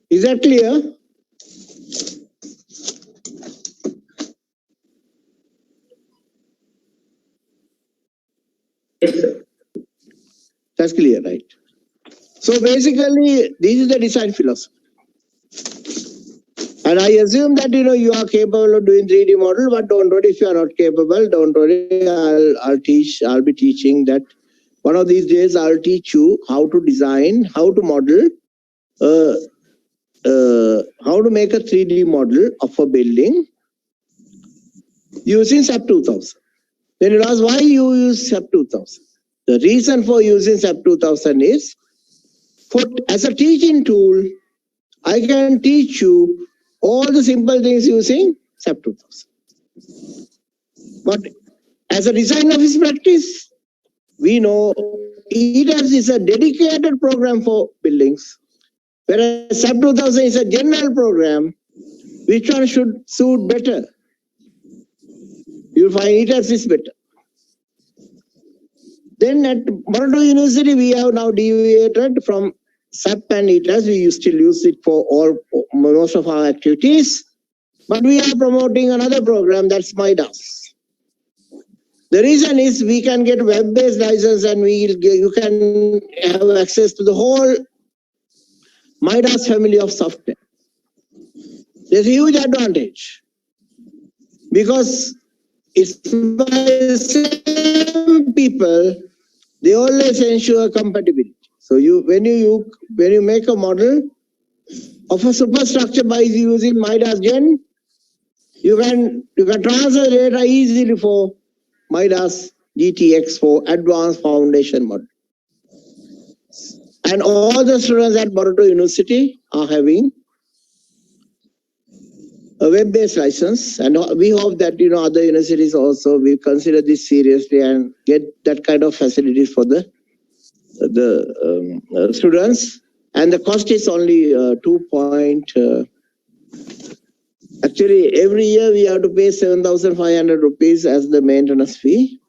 Is that clear? That's clear, right? So basically, this is the design philosophy. And I assume that you are capable of doing 3D model, but don't worry if you are not capable. Don't worry. I'll be teaching that. One of these days, I'll teach you how to design, how to model, how to make a 3D model of a building using SAP 2000. Then you'll ask why you use SAP 2000. The reason for using SAP 2000 is, as a teaching tool, I can teach you all the simple things using SAP 2000. But as a design office practice, we know ETABS is a dedicated program for buildings, whereas SAP 2000 is a general program. Which one should suit better? You'll find ETABS is better. Then at Morado University, we have now deviated from SAP and ETABS. We still use it for most of our activities, but we are promoting another program, that's Midas. The reason is we can get web-based license and you can have access to the whole Midas family of software. There's a huge advantage because it's by the same people, they always ensure compatibility. So when you make a model of a superstructure by using Midas Gen, you can transfer data easily for Midas GTX for advanced foundation model. And all the students at Morado University are having a web-based license, and we hope that other universities also will consider this seriously and get that kind of facilities for the students. And the cost is only actually every year we have to pay 7,500 rupees as the maintenance fee.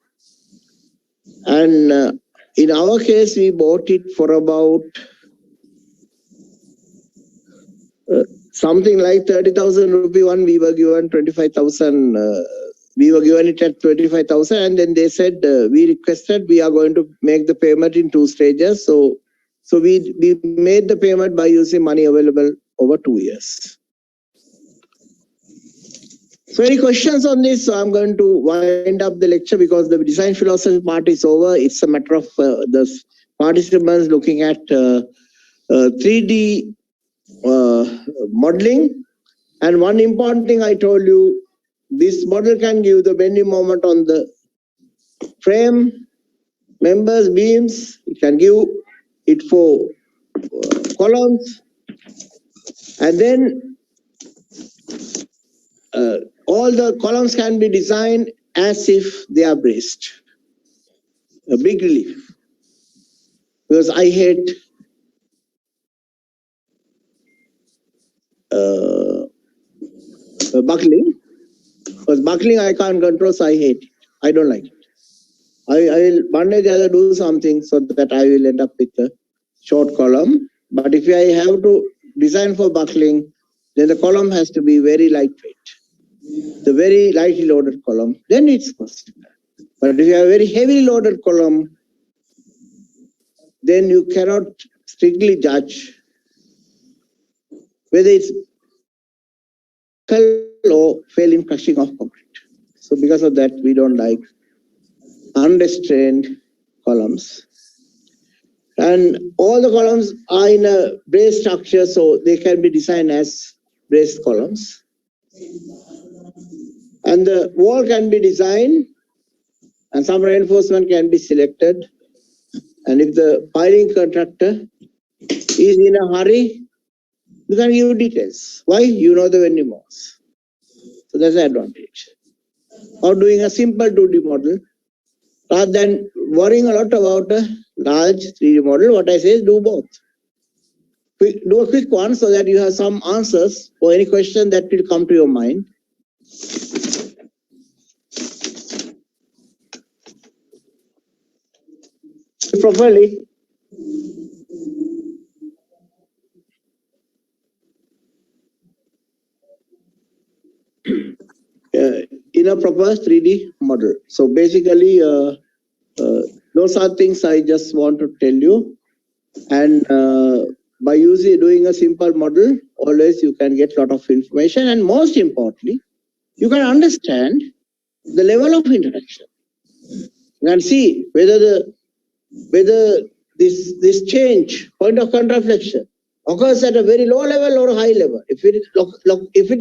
And in our case, we bought it for about something like 30,000 rupee. One we were given 25,000. We were given it at 25,000, and then they said we requested we are going to make the payment in 2 stages. So we made the payment by using money available over 2 years. So any questions on this? So I'm going to wind up the lecture because the design philosophy part is over. It's a matter of the participants looking at 3D modeling. And one important thing I told you, this model can give the bending moment on the frame, members, beams. It can give it for columns. And then all the columns can be designed as if they are braced. A big relief. Because I hate buckling. Because buckling I can't control, so I hate it. I don't like it. I will one day the other do something so that I will end up with a short column. But if I have to design for buckling, then the column has to be very lightweight. The very lightly loaded column, then it's possible. But if you have a very heavily loaded column, then you cannot strictly judge whether it's fell or fail in crushing of concrete. So because of that, we don't like unrestrained columns. And all the columns are in a braced structure, so they can be designed as braced columns. And the wall can be designed and some reinforcement can be selected. And if the piling contractor is in a hurry, you can give details. Why? You know the venue modes. So that's the advantage. Or doing a simple 2D model, rather than worrying a lot about a large 3D model, what I say is do both. Do a quick one so that you have some answers for any question that will come to your mind. Properly. In a proper 3D model. So basically, those are things I just want to tell you. And by doing a simple model, always you can get a lot of information. And most importantly, you can understand the level of interaction. You can see whether this change, point of contraflexion, occurs at a very low level or high level. If it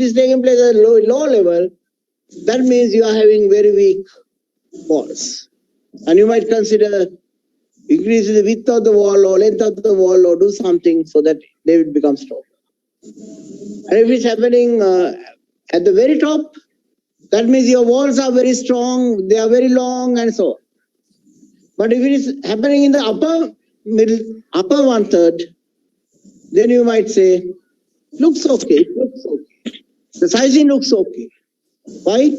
is taking place at a low level, that means you are having very weak walls. And you might consider increasing the width of the wall or length of the wall or do something so that they will become stronger. And if it's happening at the very top, that means your walls are very strong, they are very long and so on. But if it is happening in the upper 1/3, then you might say, looks okay, the sizing looks okay. Why?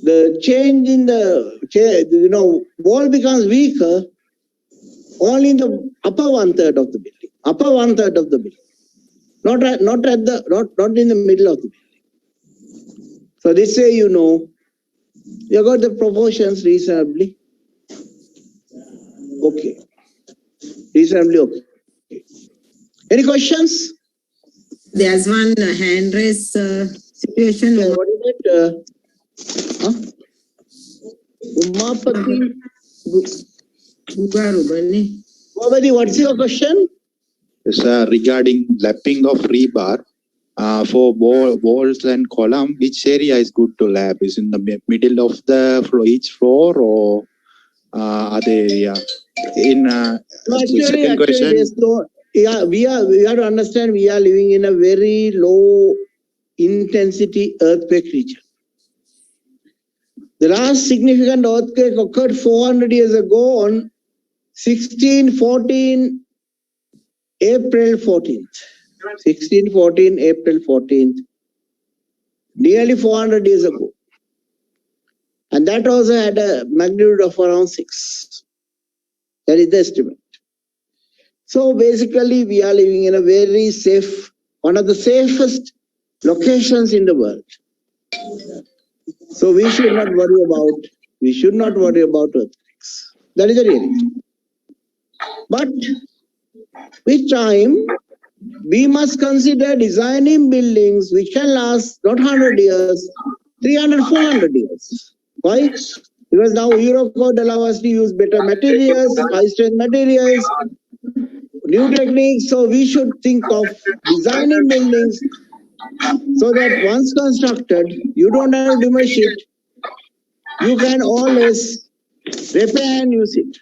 The change in the wall becomes weaker only in the upper 1/3 of the building. Upper 1/3 of the building. Not in the middle of the building. So this way you got the proportions reasonably okay. Reasonably okay. Any questions? There's one hand raise situation. What is it? Umapati. Umapati, what's your question? Yes, regarding lapping of rebar for walls and column, which area is good to lap? Is in the middle of the each floor or other area? Actually, there's no. Yeah, we have to understand we are living in a very low intensity earthquake region. The last significant earthquake occurred 400 years ago on April 14th. Nearly 400 years ago. And that also had a magnitude of around 6. That is the estimate. So basically, we are living in a very safe, one of the safest locations in the world. So we should not worry about earthquakes. That is the reality. But with time, we must consider designing buildings which can last not 100 years, 300, 400 years. Why? Because now Eurocode allows us to use better materials, high-strength materials, new techniques. So we should think of designing buildings so that once constructed, you don't have to demolish it. You can always repair and use it.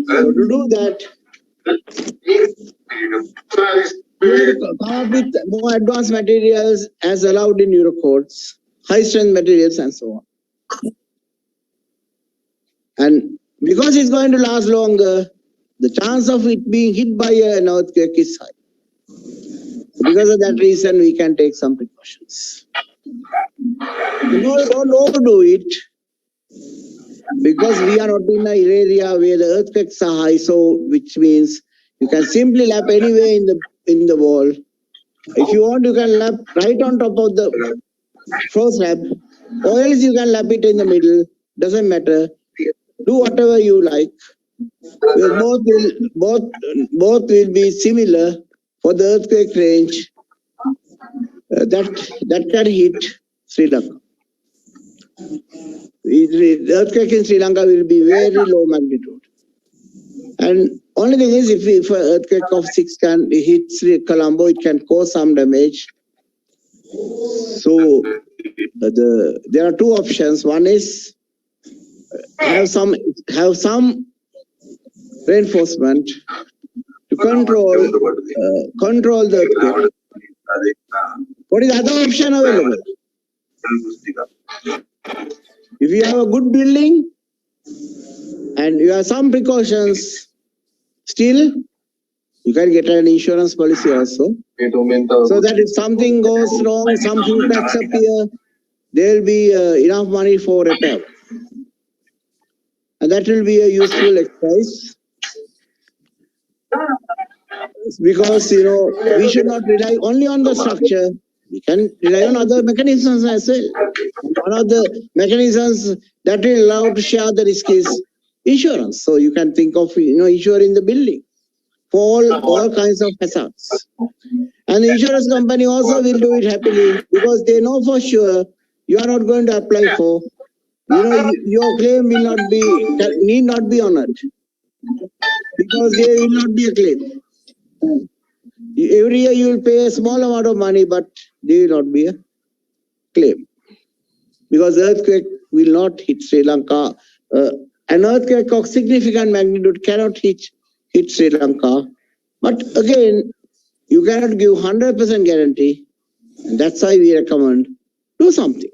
So to do that, you come up with more advanced materials as allowed in Eurocodes, high-strength materials and so on. And because it's going to last longer, the chance of it being hit by an earthquake is high. Because of that reason, we can take some precautions. Don't overdo it, because we are not in an area where the earthquakes are high, so which means you can simply lap anywhere in the wall. If you want, you can lap right on top of the floor slab, or else you can lap it in the middle. Doesn't matter. Do whatever you like. Both will be similar for the earthquake range that can hit Sri Lanka. The earthquake in Sri Lanka will be very low magnitude. And only thing is, if an earthquake of 6 can hit Colombo, it can cause some damage. So there are two options. One is have some reinforcement to control the earthquake. What is the other option available? If you have a good building and you have some precautions, still you can get an insurance policy also. So that if something goes wrong, something backs up here, there will be enough money for repair. And that will be a useful exercise. Because, we should not rely only on the structure, We can rely on other mechanisms as well. One of the mechanisms that will allow to share the risk is insurance. So you can think of insuring the building for all kinds of hazards. And the insurance company also will do it happily because they know for sure you are not going to apply for. Your claim need not be honored because there will not be a claim. Every year you will pay a small amount of money, but there will not be a claim because earthquake will not hit Sri Lanka. An earthquake of significant magnitude cannot hit Sri Lanka. But again, you cannot give 100% guarantee. And that's why we recommend do something.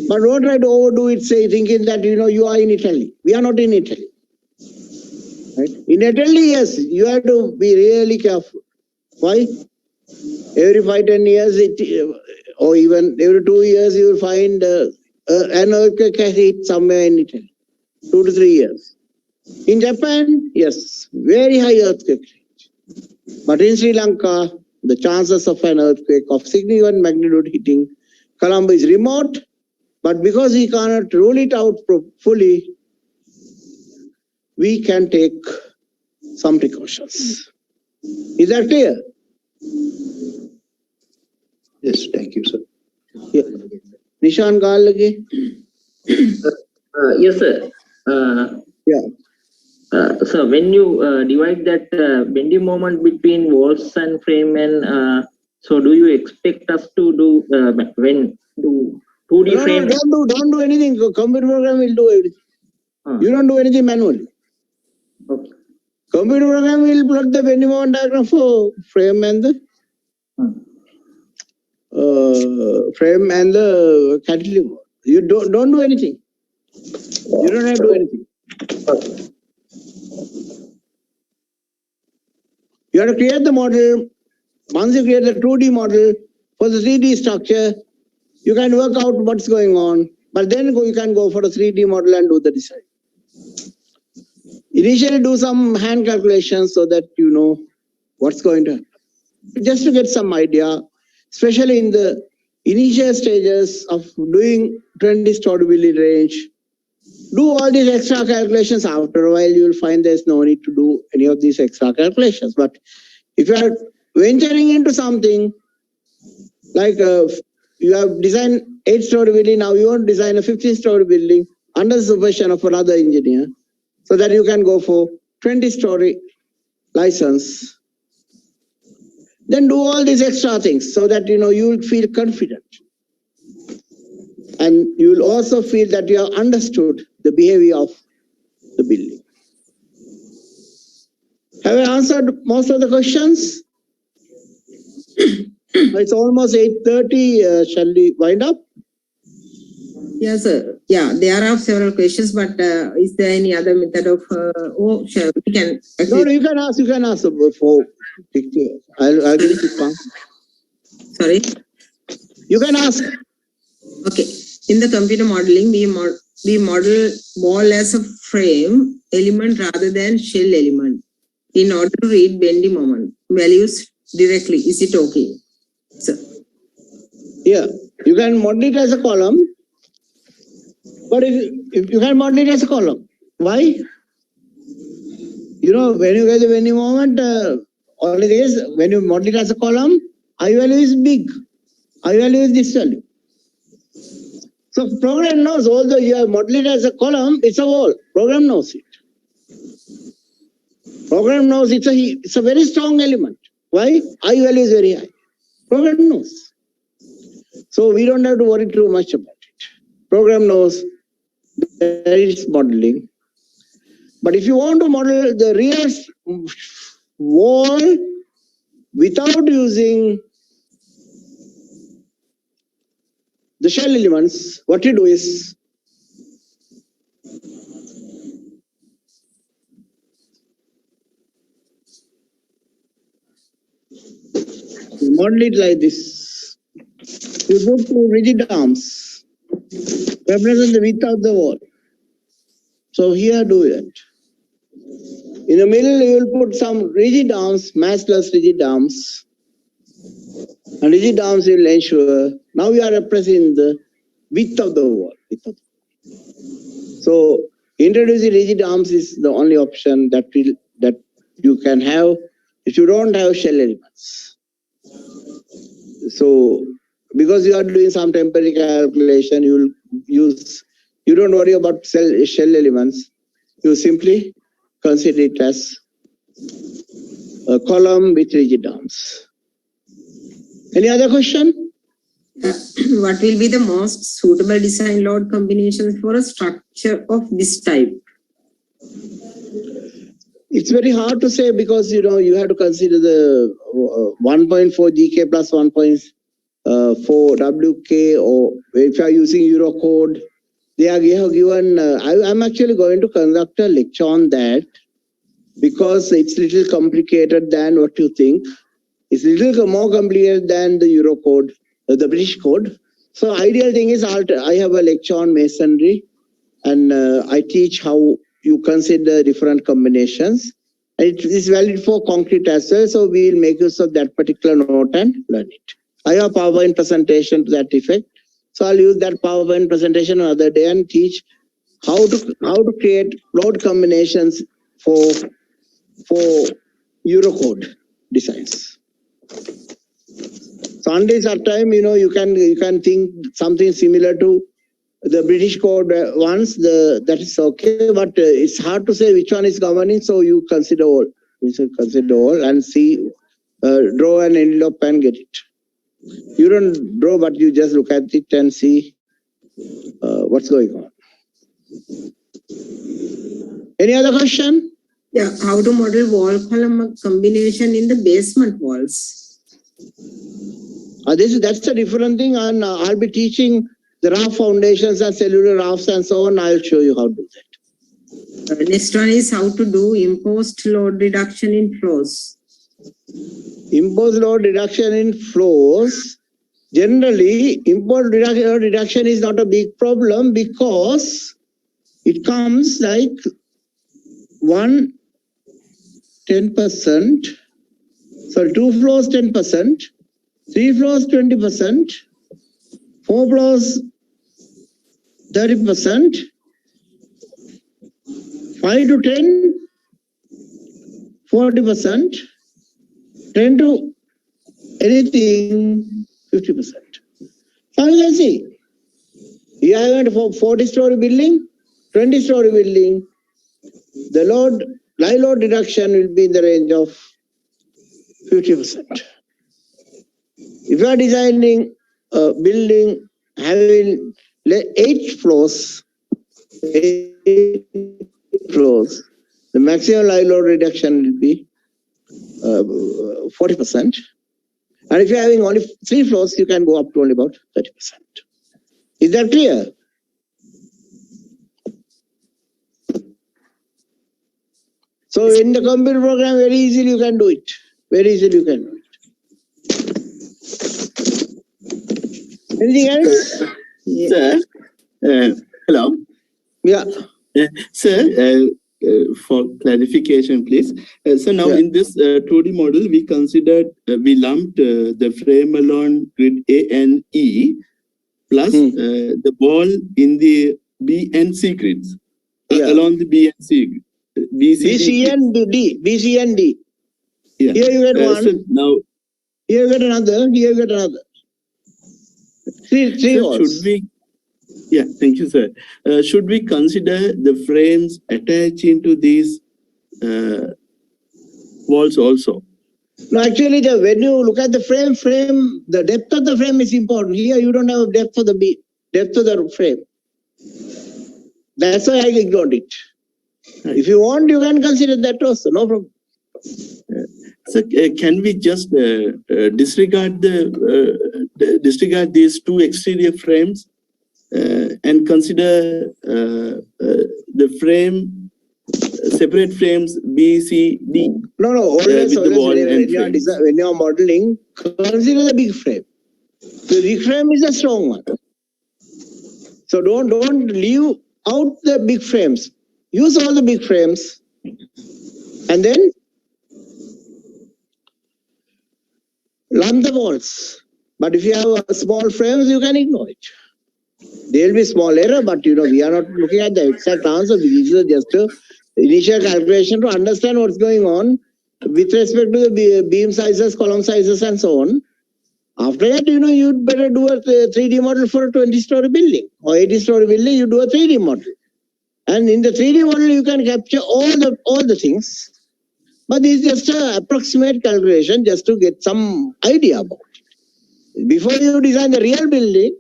But don't try to overdo it, thinking that you are in Italy. We are not in Italy. Right? In Italy, yes, you have to be really careful. Why? Every 5-10 years, or even every 2 years, you will find an earthquake has hit somewhere in Italy. 2 to 3 years. In Japan, yes, very high earthquake range. But in Sri Lanka, the chances of an earthquake of significant magnitude hitting Colombo is remote. But because we cannot rule it out fully, we can take some precautions. Is that clear? Yes, thank you, sir. Yeah. Nishan Galagi? Yes, sir. So when you divide that bending moment between walls and frame, and so do you expect us to do when do 2D frame? No, don't do anything. Computer program will do everything. You don't do anything manually. Okay. Computer program will plot the bending moment diagram for frame and the cantilever. You don't do anything. You don't have to do anything. You have to create the model. Once you create the 2D model for the 3D structure, you can work out what's going on. But then you can go for a 3D model and do the design. Initially do some hand calculations so that you know what's going to happen. Just to get some idea, especially in the initial stages of doing 20-story building range, do all these extra calculations. After a while, you will find there's no need to do any of these extra calculations. But if you are venturing into something like you have designed 8-story building, now you want to design a 15-story building under the supervision of another engineer, so that you can go for 20-story license. Then do all these extra things so that you will feel confident. And you will also feel that you have understood the behavior of the building. Have I answered most of the questions? It's almost 8:30. Shall we wind up? Yes, sir. Yeah, there are several questions, but is there any other method of? We can. Actually, no, you can ask. You can ask before. I'll give it to. Sorry. You can ask. Okay. In the computer modeling, we model wall as a frame element rather than shell element in order to read bending moment values directly. Is it okay? Sir. Yeah, you can model it as a column. But if you can model it as a column, why? When you get the bending moment, only this, when you model it as a column, I value is big. I value is this value. So program knows, although you have modeled it as a column, it's a wall. Program knows it. Program knows it's a very strong element. Why? I value is very high. Program knows. So we don't have to worry too much about it. Program knows that it's modeling. But if you want to model the real wall without using the shell elements, what you do is model it like this. You put two rigid arms, represent the width of the wall. So here do it. In the middle, you will put some rigid arms, massless rigid arms. And rigid arms will ensure, now we are representing the width of the wall. So introducing rigid arms is the only option that you can have if you don't have shell elements. So because you are doing some temporary calculation, you don't worry about shell elements. You simply consider it as a column with rigid arms. Any other question? What will be the most suitable design load combinations for a structure of this type? It's very hard to say because you have to consider the 1.4 GK plus 1.4 WK, or if you are using Eurocode, they have given. I'm actually going to conduct a lecture on that because it's a little complicated than what you think. It's a little more complicated than the Eurocode, the British code. So ideal thing is I have a lecture on masonry, and I teach how you consider different combinations. It is valid for concrete as well, so we will make use of that particular note and learn it. I have a PowerPoint presentation to that effect, so I'll use that PowerPoint presentation another day and teach how to create load combinations for Eurocode designs. So until that time, you can think something similar to the British code ones. That is okay, but it's hard to say which one is governing. So you consider all. You should consider all and see, draw an envelope and get it. You don't draw, but you just look at it and see what's going on. Any other question? Yeah, how to model wall column combination in the basement walls? That's a different thing, and I'll be teaching the raft foundations and cellular rafts and so on. I'll show you how to do that. Next one is how to do imposed load reduction in floors. Imposed load reduction in floors. Generally, imposed load reduction is not a big problem because it comes like 10%. So 2 floors 10%, 3 floors 20%, 4 floors 30%, 5 to 10, 40%, 10 to anything, 50%. So you can see, here I went for 40-story building, 20-story building, the live load reduction will be in the range of 50%. If you are designing a building having 8 floors, the maximum live load reduction will be 40%. And if you are having only 3 floors, you can go up to only about 30%. Is that clear? So in the computer program, very easily you can do it. Very easily you can do it. Anything else? Sir, hello. Yeah. Sir, for clarification, please. So now in this 2D model, we considered, we lumped the frame along grid A and E plus the ball in the B and C grids, along the B and C grid. B, C, and D. B, C, and D. Yeah. Here you get one. So now, here you get another. Here you get another. Three walls. Should we? Yeah, thank you, sir. Should we consider the frames attached into these walls also? No, actually, when you look at the frame, the depth of the frame is important. Here you don't have depth of the frame. That's why I ignored it. If you want, you can consider that also. No problem. So can we just disregard these 2 exterior frames and consider the frame, separate frames B, C, D? No. Always when you are modeling, consider the big frame. The big frame is a strong one. So don't leave out the big frames. Use all the big frames, and then lump the walls. But if you have small frames, you can ignore it. There will be small error, but we are not looking at the exact answer. This is just an initial calculation to understand what's going on with respect to the beam sizes, column sizes, and so on. After that, you'd better do a 3D model for a 20-story building or 80-story building. You do a 3D model, and in the 3D model, you can capture all the things. But this is just an approximate calculation, just to get some idea about it. Before you design the real building,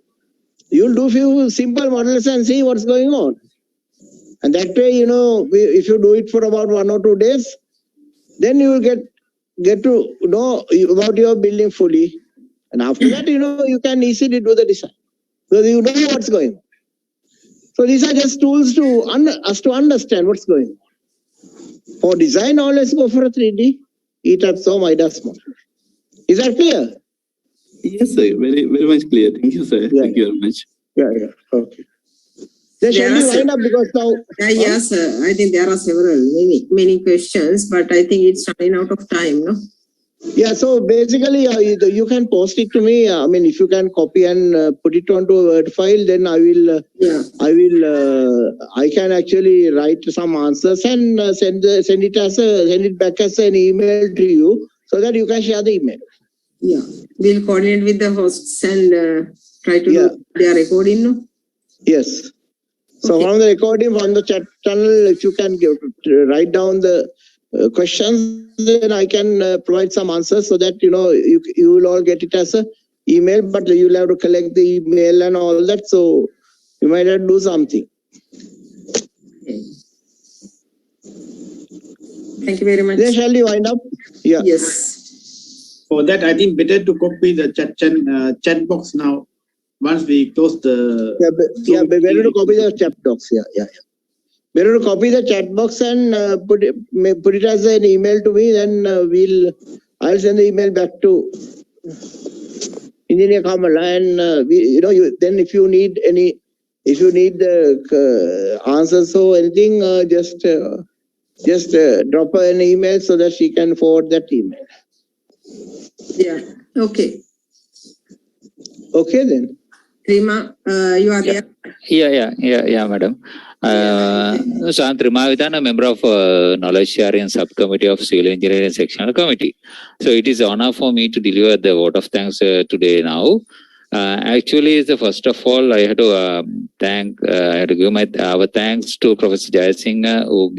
you'll do few simple models and see what's going on. And that way, if you do it for about 1 or 2 days, then you will get to know about your building fully. And after that, you can easily do the design because you know what's going on. So these are just tools to us to understand what's going on. For design, always go for a 3D, ETABS or MIDAS model. Is that clear? Yes, sir. Very, very much clear. Thank you, sir. Yeah. Thank you very much. Yeah. Okay. Then shall we wind up because now? Yes, I think there are many questions, but I think it's running out of time, no? Yeah, so basically you can post it to me. I mean, if you can copy and put it onto a Word file, then I can actually write some answers and send it back as an email to you so that you can share the email. Yeah, we'll coordinate with the hosts and try to do their recording, no? Yes. So Okay. from the recording, from the chat channel, if you can write down the questions, then I can provide some answers so that you will all get it as a email, but you'll have to collect the email and all that. So you might have to do something. Okay. Thank you very much. Then shall we wind up? Yeah. Yes. For that, I think better to copy the chat box now. Once we close the Better to copy the chat box. Yeah. Better to copy the chat box and put it as an email to me. Then I'll send the email back to Engineer Kamala, and then if you need the answers or anything, just drop her an email so that she can forward that email. Yeah. Okay. Okay then. Rima, you are there? Yeah, madam. So I'm Rima Vidhan, a member of Knowledge Sharing Subcommittee of Civil Engineering Sectional Committee. So it is an honor for me to deliver the vote of thanks today now. Actually, first of all, I had to give our thanks to Professor Jaya Singh, who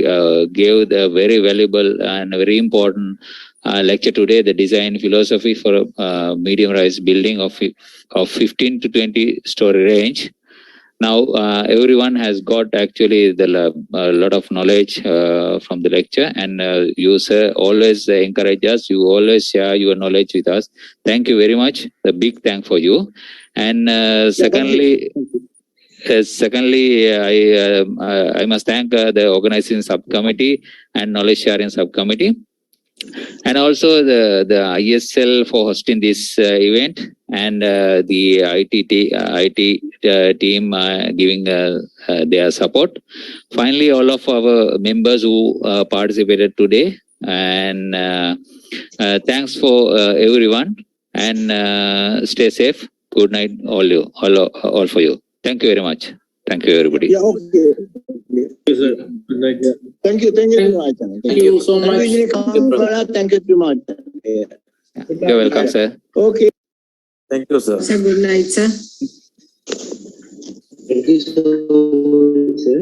gave the very valuable and very important lecture today, the design philosophy for a medium-rise building of 15 to 20 story range. Now, everyone has got actually a lot of knowledge from the lecture, and you sir always encourage us. You always share your knowledge with us. Thank you very much. A big thank for you. And secondly, I must thank the organizing subcommittee and knowledge sharing subcommittee, and also the ISL for hosting this event, and the IT team giving their support. Finally, all of our members who participated today, and thanks for everyone, and stay safe. Good night, all for you. Thank you very much. Thank you, everybody. Yeah. Okay. Yes, sir. Good night. Thank you very much. Thank you so much. Thank you very much. Yeah. You're welcome, sir. Okay. Thank you, sir. Sir, good night, sir. Thank you so much, sir.